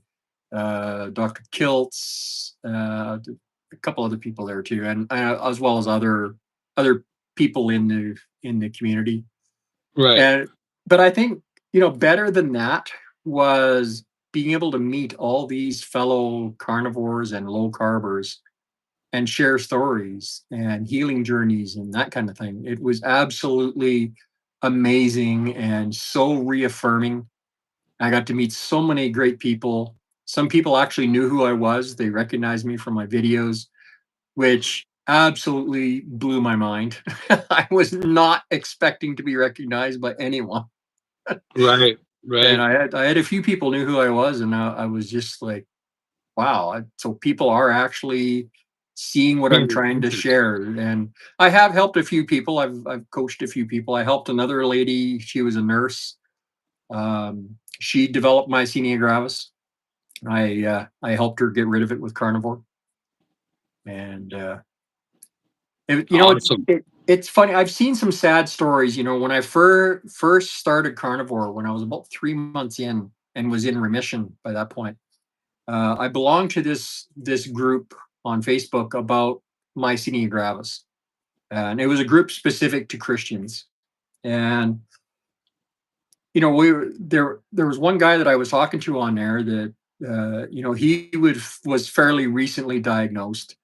Dr. Kiltz, a couple other people there too, and as well as other people in the community. Right. And but I think, better than that was being able to meet all these fellow carnivores and low carbers and share stories and healing journeys and that kind of thing. It was absolutely amazing and so reaffirming. I got to meet so many great people. Some people actually knew who I was. They recognized me from my videos, which absolutely blew my mind. I was not expecting to be recognized by anyone. Right, And right. I had a few people knew who I was, and I was just like, wow. So people are actually seeing what I'm Paying trying to attention. share. And I have helped a few people. I've coached a few people. I helped another lady. She was a nurse. She developed myasthenia gravis. I helped her get rid of it with carnivore. And it, you know, it, Awesome. it it's funny. I've seen some sad stories. When I first started carnivore, when I was about 3 months in and was in remission by that point. I belonged to this group on Facebook about myasthenia gravis, and it was a group specific to Christians. And we were there. There was one guy that I was talking to on there that he was fairly recently diagnosed,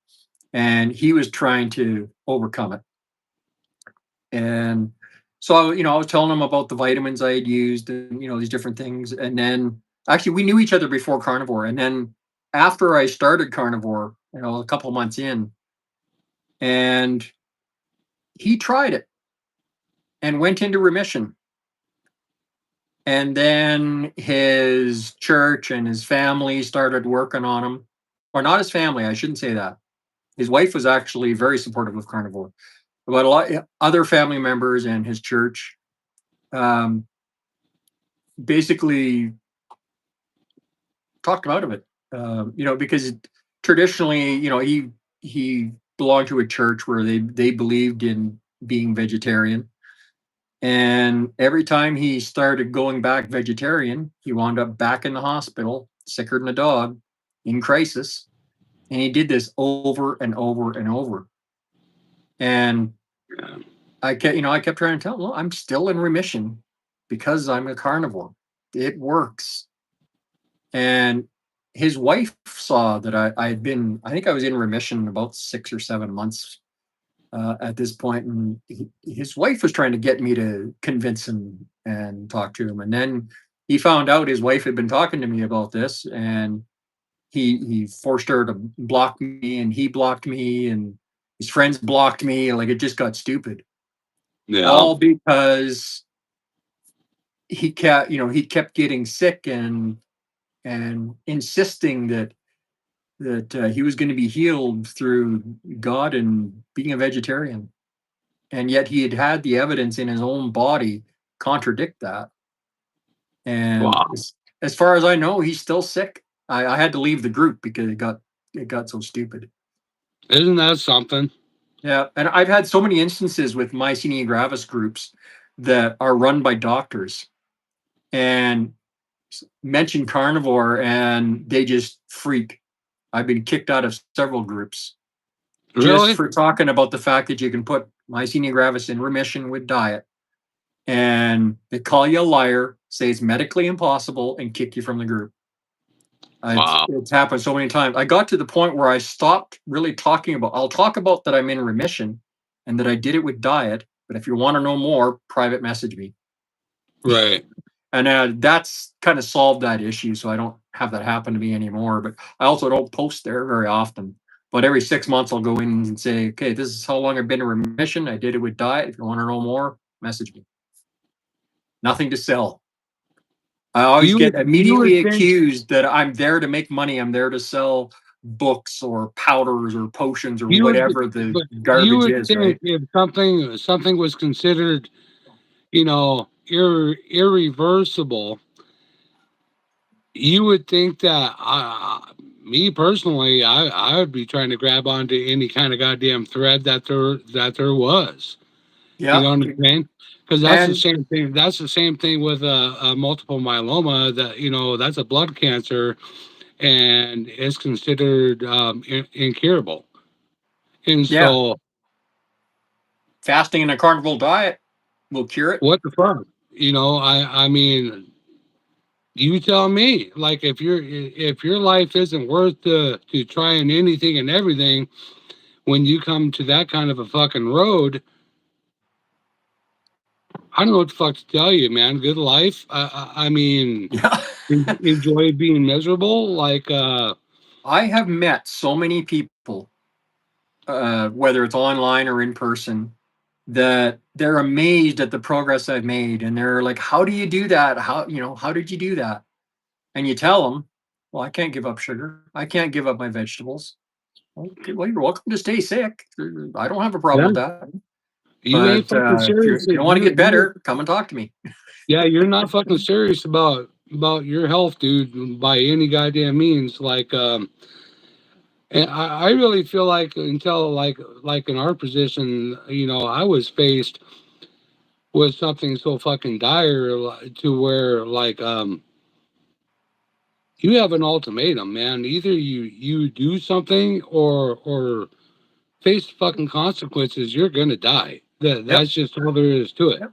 and he was trying to overcome it. And so I was telling him about the vitamins I had used and these different things. And then actually we knew each other before carnivore. And then after I started carnivore, a couple of months in, and he tried it and went into remission. And then his church and his family started working on him. Or not his family, I shouldn't say that. His wife was actually very supportive of carnivore. But a lot other family members and his church um, basically talked him out of it. Because traditionally, he belonged to a church where they believed in being vegetarian, and every time he started going back vegetarian, he wound up back in the hospital, sicker than a dog, in crisis, and he did this over and over and over. And Yeah. I kept trying to tell him, well, I'm still in remission because I'm a carnivore. It works. And his wife saw that I had been, I think I was in remission about 6 or 7 months at this point, and his wife was trying to get me to convince him and talk to him. And then he found out his wife had been talking to me about this, and he forced her to block me, and he blocked me, and his friends blocked me. Like, it just got stupid, Yeah. all because he kept getting sick and insisting that he was going to be healed through God and being a vegetarian. And yet he had had the evidence in his own body contradict that. And Wow. as far as I know, he's still sick. I had to leave the group because it got so stupid. Isn't that something? Yeah, and I've had so many instances with myasthenia gravis groups that are run by doctors and mention carnivore, and they just freak. I've been kicked out of several groups just Really? for talking about the fact that you can put myasthenia gravis in remission with diet, and they call you a liar, say it's medically impossible, and kick you from the group. It's, Wow. it's happened so many times. I got to the point where I stopped really talking about. I'll talk about that I'm in remission and that I did it with diet. But if you want to know more, private message me. Right. And that's kind of solved that issue, so I don't have that happen to me anymore. But I also don't post there very often. But every 6 months, I'll go in and say, okay, this is how long I've been in remission. I did it with diet. If you want to know more, message me. Nothing to sell. I always get You would immediately think, accused that I'm there to make money. I'm there to sell books or powders or potions or you would whatever the but you garbage would is, think right? if something was considered, irreversible, you would think that me personally, I would be trying to grab onto any kind of goddamn thread that there was. You Yeah. know what I'm saying? Because that's the And same thing. That's the same thing with multiple myeloma. That that's a blood cancer, and it's considered incurable. And yeah, so, fasting and a carnivore diet will cure it. what the fuck? I mean, you tell me. Like, if your life isn't worth to trying anything and everything, when you come to that kind of a fucking road, I don't know what the fuck to tell you, man. Good life. I mean, Yeah. enjoy being miserable. Like, I have met so many people whether it's online or in person, that they're amazed at the progress I've made, and they're like, "How do you do that? How did you do that?" And you tell them, "Well, I can't give up sugar. I can't give up my vegetables." Okay, well, you're welcome to stay sick. I don't have a problem Yeah. with that. You ain't But fucking if serious. you don't want to get better, come and talk to me. Yeah, you're not fucking serious about your health, dude, by any goddamn means. Like, and I really feel like until like in our position, I was faced with something so fucking dire to where like you have an ultimatum, man. Either you do something or face fucking consequences. You're gonna die. Yep. That's just all there is to it. Yep.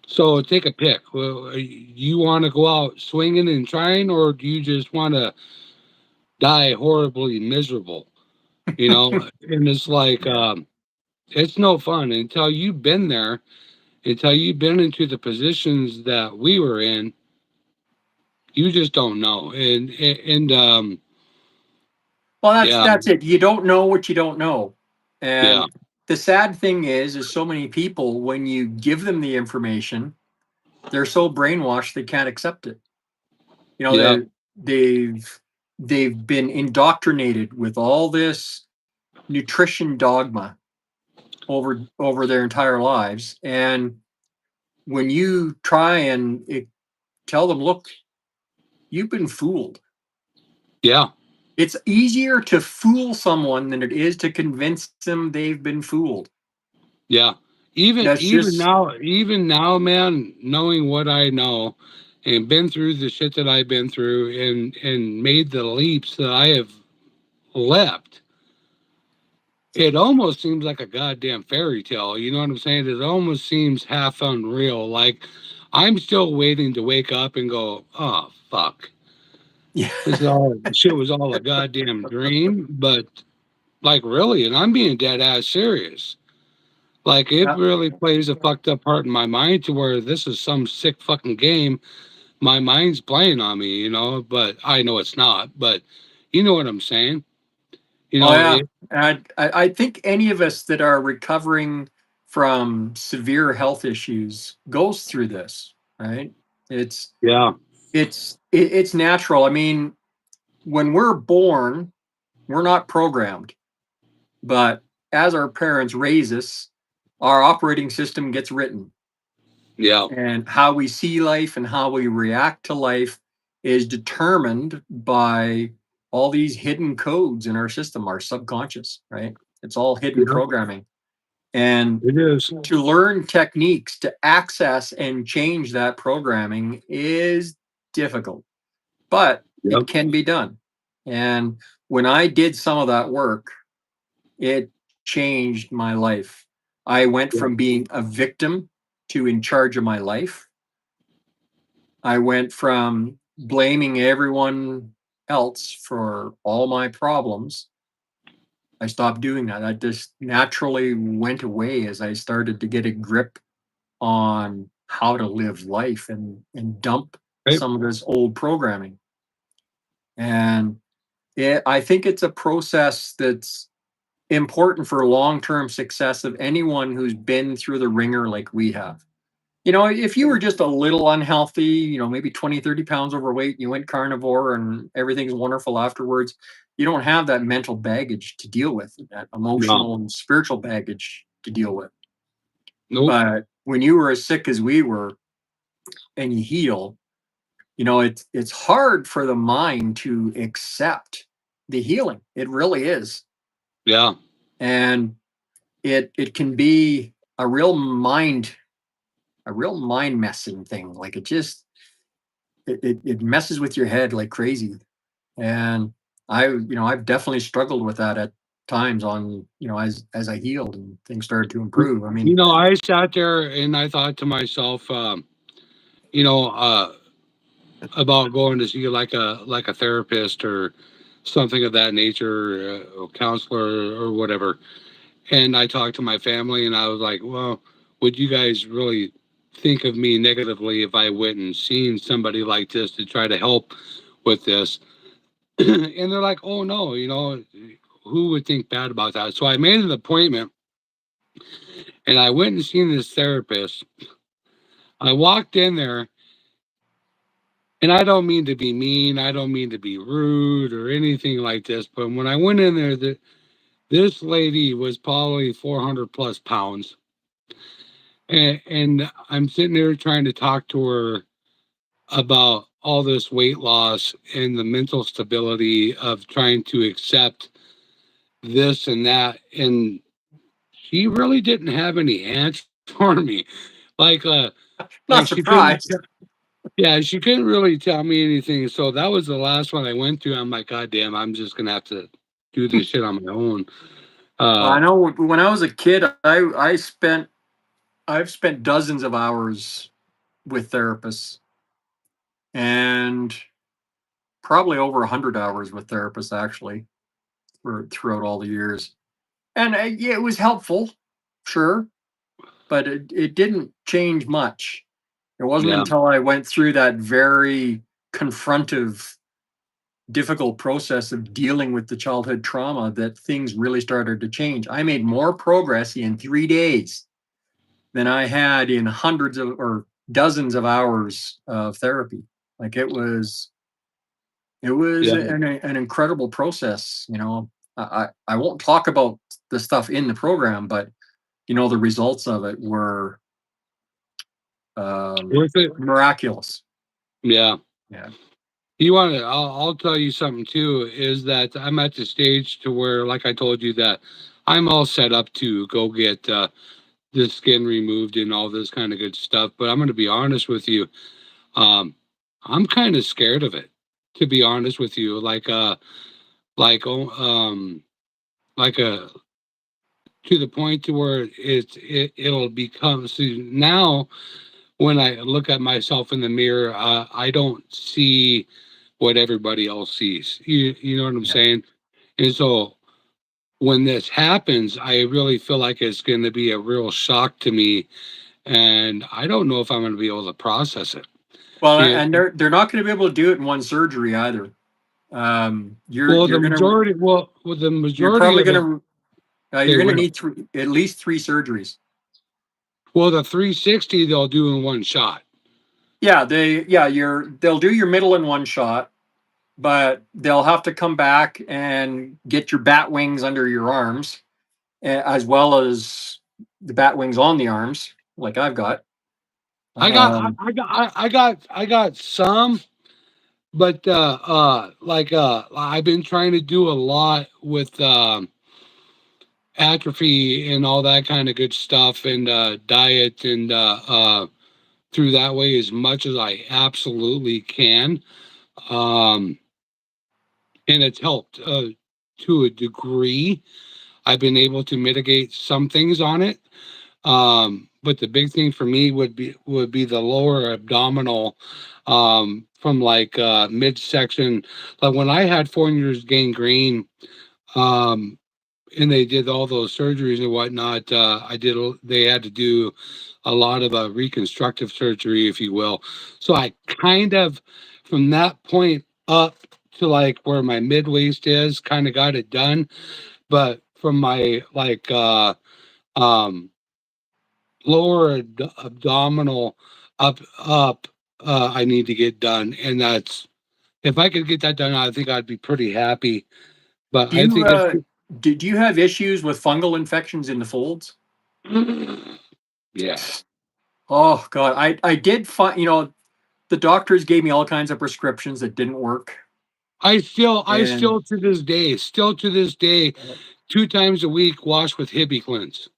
So take a pick. Well, you want to go out swinging and trying, or do you just want to die horribly miserable? And it's like it's no fun until you've been there, until you've been into the positions that we were in. You just don't know, and Well, that's yeah, that's it. You don't know what you don't know. yeah, And the sad thing is so many people, when you give them the information, they're so brainwashed they can't accept it. You know, yeah, they've they've been indoctrinated with all this nutrition dogma over their entire lives. And when you try and tell them, look, you've been fooled. yeah. It's easier to fool someone than it is to convince them they've been fooled. Yeah. Even That's even just now, even now, man, knowing what I know and been through the shit that I've been through and made the leaps that I have leapt, it almost seems like a goddamn fairy tale. You know what I'm saying? It almost seems half unreal. Like I'm still waiting to wake up and go, oh fuck. yeah. This is all shit was all a goddamn dream. But like really, and I'm being dead ass serious. Like it Yeah. really plays a fucked up part in my mind to where this is some sick fucking game. My mind's playing on me, but I know it's not. But you know what I'm saying? You Oh know, yeah. it, And I think any of us that are recovering from severe health issues goes through this, right? It's yeah, it's natural. I mean, when we're born, we're not programmed, but as our parents raise us, our operating system gets written. yeah, And how we see life and how we react to life is determined by all these hidden codes in our system, our subconscious, right? It's all hidden yeah, programming. And it is. to learn techniques to access and change that programming is difficult, but Yep, it can be done. And when I did some of that work, it changed my life. I went yep, from being a victim to in charge of my life. I went from blaming everyone else for all my problems. I stopped doing that. I just naturally went away as I started to get a grip on how to live life and dump right, some of this old programming. And I think it's a process that's important for long-term success of anyone who's been through the ringer like we have. If you were just a little unhealthy, maybe 20, 30 pounds overweight, you went carnivore and everything's wonderful afterwards, you don't have that mental baggage to deal with, that no, emotional and spiritual baggage to deal with. nope, But when you were as sick as we were and you heal, it's hard for the mind to accept the healing. It really is. yeah, And it can be a real mind messing thing. Like it messes with your head like crazy. And I've definitely struggled with that at times on, as I healed and things started to improve. I mean, I sat there and I thought to myself, you know, uh, about going to see like a therapist or something of that nature, a counselor or whatever. And I talked to my family, and I was like, "Well, would you guys really think of me negatively if I went and seen somebody like this to try to help with this?" And they're like, "Oh no, who would think bad about that? So I made an appointment, and I went and seen this therapist. I walked in there, and I don't mean to be mean, I don't mean to be rude or anything like this, but when I went in there, this lady was probably 400 plus pounds. And I'm sitting there trying to talk to her about all this weight loss and the mental stability of trying to accept this and that. And she really didn't have any answers for me. Like, Not she couldn't, surprised. yeah, she couldn't really tell me anything. So that was the last one I went to. I'm like, God damn, I'm just gonna have to do this shit on my own. I know when I was a kid, I've spent dozens of hours with therapists, and probably over 100 hours with therapists actually throughout all the years. And yeah, it was helpful, sure, but it didn't change much. It wasn't Yeah, until I went through that very confrontive, difficult process of dealing with the childhood trauma that things really started to change. I made more progress in 3 days than I had in hundreds of or dozens of hours of therapy. Like it was yeah. an incredible process. I won't talk about the stuff in the program, but the results of it were Worth it. miraculous. Yeah. Yeah. You want to? I'll tell you something too. Is that I'm at the stage to where, like I told you, that I'm all set up to go get the skin removed and all this kind of good stuff. But I'm going to be honest with you. Um, I'm kind of scared of it, to be honest with you. Like, oh, like a to the point to where it'll become. See, now when I look at myself in the mirror, I don't see what everybody else sees. You know what I'm Yeah. saying? And so when this happens, I really feel like it's going to be a real shock to me, and I don't know if I'm going to be able to process it. Well, Yeah. and they're not going to be able to do it in one surgery either. Well, the You're majority probably of it, gonna they you're gonna will. need at least three surgeries. Well, the 360 they'll do in one shot. Yeah, they'll do your middle in one shot, but they'll have to come back and get your bat wings under your arms, as well as the bat wings on the arms, like I've got. Um, I got some, but I've been trying to do a lot with atrophy and all that kind of good stuff, and diet, and through that way as much as I absolutely can. Um, and it's helped to a degree. I've been able to mitigate some things on it. But the big thing for me would be the lower abdominal, from like midsection. Like when I had 4 years gangrene, um, and they did all those surgeries and whatnot. They had to do a lot of reconstructive surgery, if you will. So I kind of, from that point up to like where my mid waist is, kind of got it done. But from my um, lower abdominal up, I need to get done, and that's if I could get that done, I think I'd be pretty happy. But do I you think it's did you have issues with fungal infections in the folds? yeah. Oh God, I did find the doctors gave me all kinds of prescriptions that didn't work, I and still to this day, 2 times a week, wash with Hibby cleanse.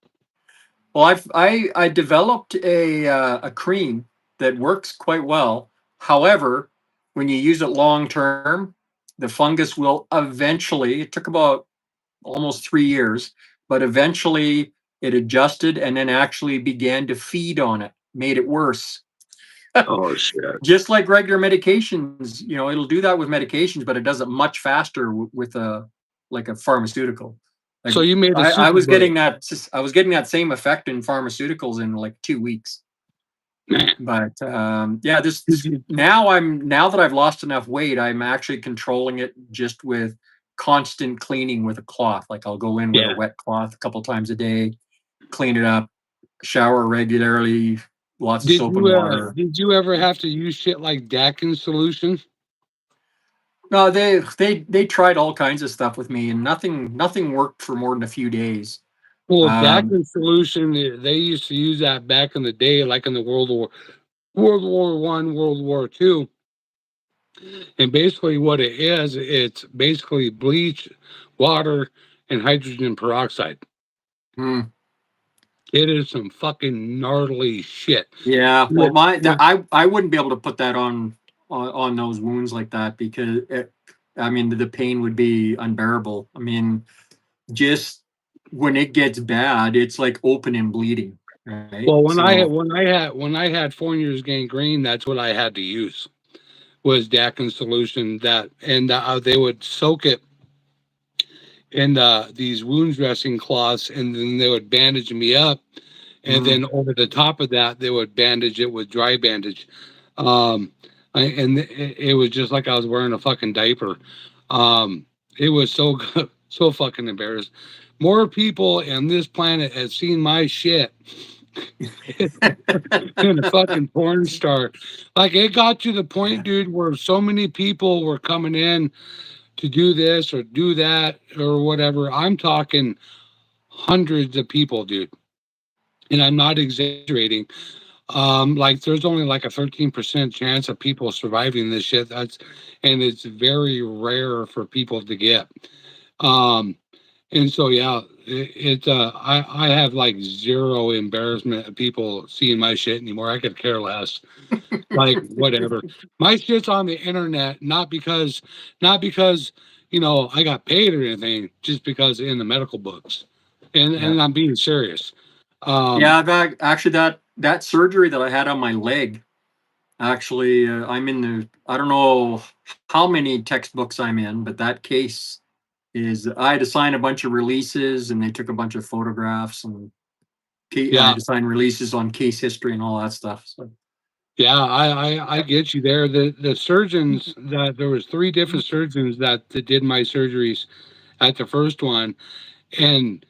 well, I developed a cream that works quite well. However, when you use it long term, the fungus will eventually. It took about almost 3 years, but eventually it adjusted and then actually began to feed on it, made it worse. Oh shit! Just like regular medications, it'll do that with medications, but it does it much faster with a pharmaceutical. Like So you made a I super was getting bug, that same effect in pharmaceuticals in like 2 weeks. man. But yeah, now that I've lost enough weight, I'm actually controlling it just with constant cleaning with a cloth. Like I'll go in with a wet cloth a couple times a day, clean it up, shower regularly, lots of soap and water. Did you ever have to use shit like Dakin solution? No, they tried all kinds of stuff with me, and nothing worked for more than a few days. Well, Um, Dakin solution, they used to use that back in the day, like in the World War I, World War II. And basically what it is, it's basically bleach, water, and hydrogen peroxide. hmm. It is some fucking gnarly shit. Yeah, well, With- I wouldn't be able to put that on those wounds like that because I mean the pain would be unbearable. I mean, just when it gets bad, it's like open and bleeding, right? Well, So, when I had Fournier's gangrene, that's what I had to use was Dakin solution. That and they would soak it in these wound dressing cloths, and then they would bandage me up, and then over the top of that, they would bandage it with dry bandage. And it was just like I was wearing a fucking diaper. It was so good, so fucking embarrassed. More people on this planet have seen my shit than a fucking porn star. Like it got to the point, dude, where so many people were coming in to do this or do that or whatever. I'm talking hundreds of people, dude. And I'm not exaggerating. Like there's only like a 13% chance of people surviving this shit. And it's very rare for people to get. Um, and so yeah, I have like zero embarrassment of people seeing my shit anymore. I could care less. Like whatever. My shit's on the internet, not because I got paid or anything, just because in the medical books. yeah, And I'm being serious. Um, yeah. Actually, that surgery that I had on my leg, actually, I'm in the. I don't know how many textbooks I'm in, but that case is I had to sign a bunch of releases, and they took a bunch of photographs, and I yeah, had to sign releases on case history and all that stuff. So. yeah, I get you there. The surgeons that there was three different surgeons that did my surgeries at the first one, and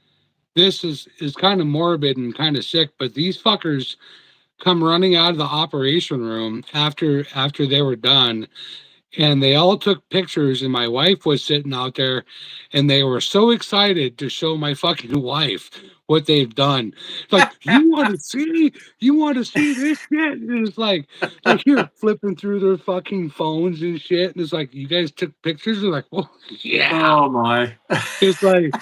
this is kind of morbid and kind of sick, but these fuckers come running out of the operation room after they were done, and they all took pictures, and my wife was sitting out there, and they were so excited to show my fucking wife what they've done. Like, you want to see this shit? And it's like you're flipping through their fucking phones and shit, and it's like you guys took pictures. They're like, oh yeah. Oh my. It's like,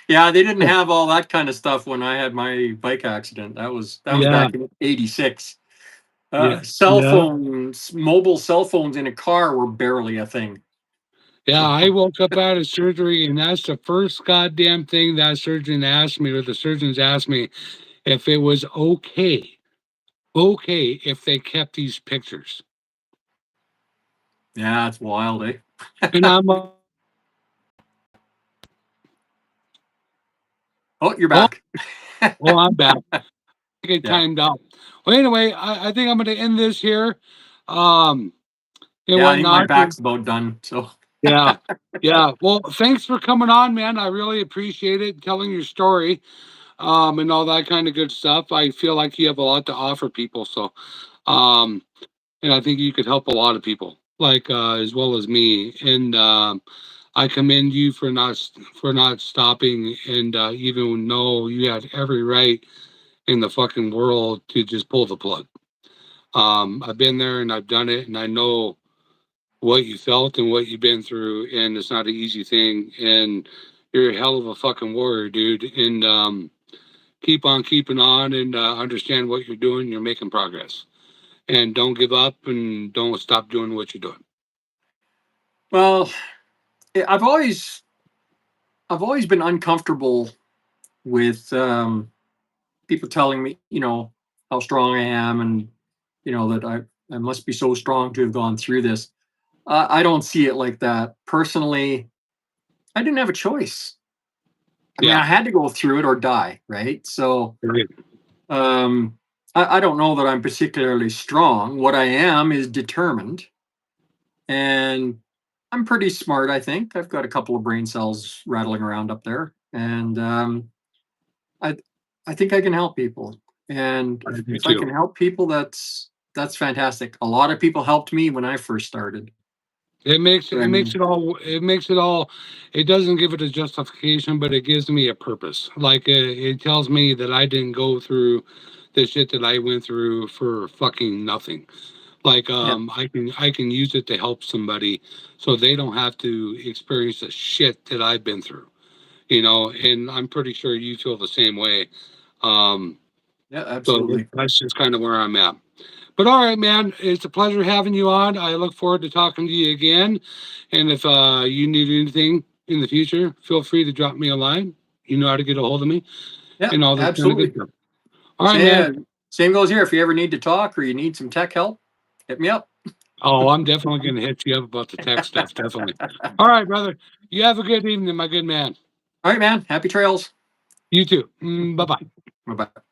Yeah, they didn't have all that kind of stuff when I had my bike accident. That was yeah, back in '86. yeah, Cell yeah. phones, mobile cell phones in a car were barely a thing. Yeah, I woke up out of surgery, and that's the first goddamn thing that surgeon asked me, or the surgeons asked me, if it was okay if they kept these pictures. Yeah, it's wild, eh? And I'm Oh, you're oh, back. oh, I'm back. I get Yeah. timed out. Well, anyway, I think I'm going to end this here. Um, and Yeah, I think my whatnot. back's about done. So Yeah, yeah. Well, thanks for coming on, man. I really appreciate it, telling your story, and all that kind of good stuff. I feel like you have a lot to offer people. So, um, and I think you could help a lot of people, like as well as me. And I commend you for not stopping, and even though you had every right in the fucking world to just pull the plug. I've been there and I've done it, and I know what you felt and what you've been through, and it's not an easy thing. And you're a hell of a fucking warrior, dude. And keep on keeping on, and understand what you're doing. You're making progress, and don't give up, and don't stop doing what you're doing. well, I've always been uncomfortable with people telling me, how strong I am, and that I must be so strong to have gone through this. I don't see it like that. Personally, I didn't have a choice. I mean, Yeah. I had to go through it or die, right? So, Right. um, I don't know that I'm particularly strong. What I am is determined, and I'm pretty smart, I think. I've got a couple of brain cells rattling around up there, and I I think I can help people. And I do if I can too. help people, that's fantastic. A lot of people helped me when I first started. It makes And it all. It doesn't give it a justification, but it gives me a purpose. Like it tells me that I didn't go through the shit that I went through for fucking nothing. Like yeah, I can use it to help somebody so they don't have to experience the shit that I've been through. You know, and I'm pretty sure you feel the same way. Um, yeah, so absolutely. that's just kind of where I'm at. But all right, man, it's a pleasure having you on. I look forward to talking to you again. And if you need anything in the future, feel free to drop me a line. You know how to get a hold of me Yeah, and all this kind of good absolutely. stuff. All right, man. Same, same goes here. If you ever need to talk or you need some tech help, hit me up. Oh, I'm definitely going to hit you up about the tech stuff. Definitely. All right, brother. You have a good evening, my good man. All right, man. Happy trails. You too. Bye bye. Bye bye.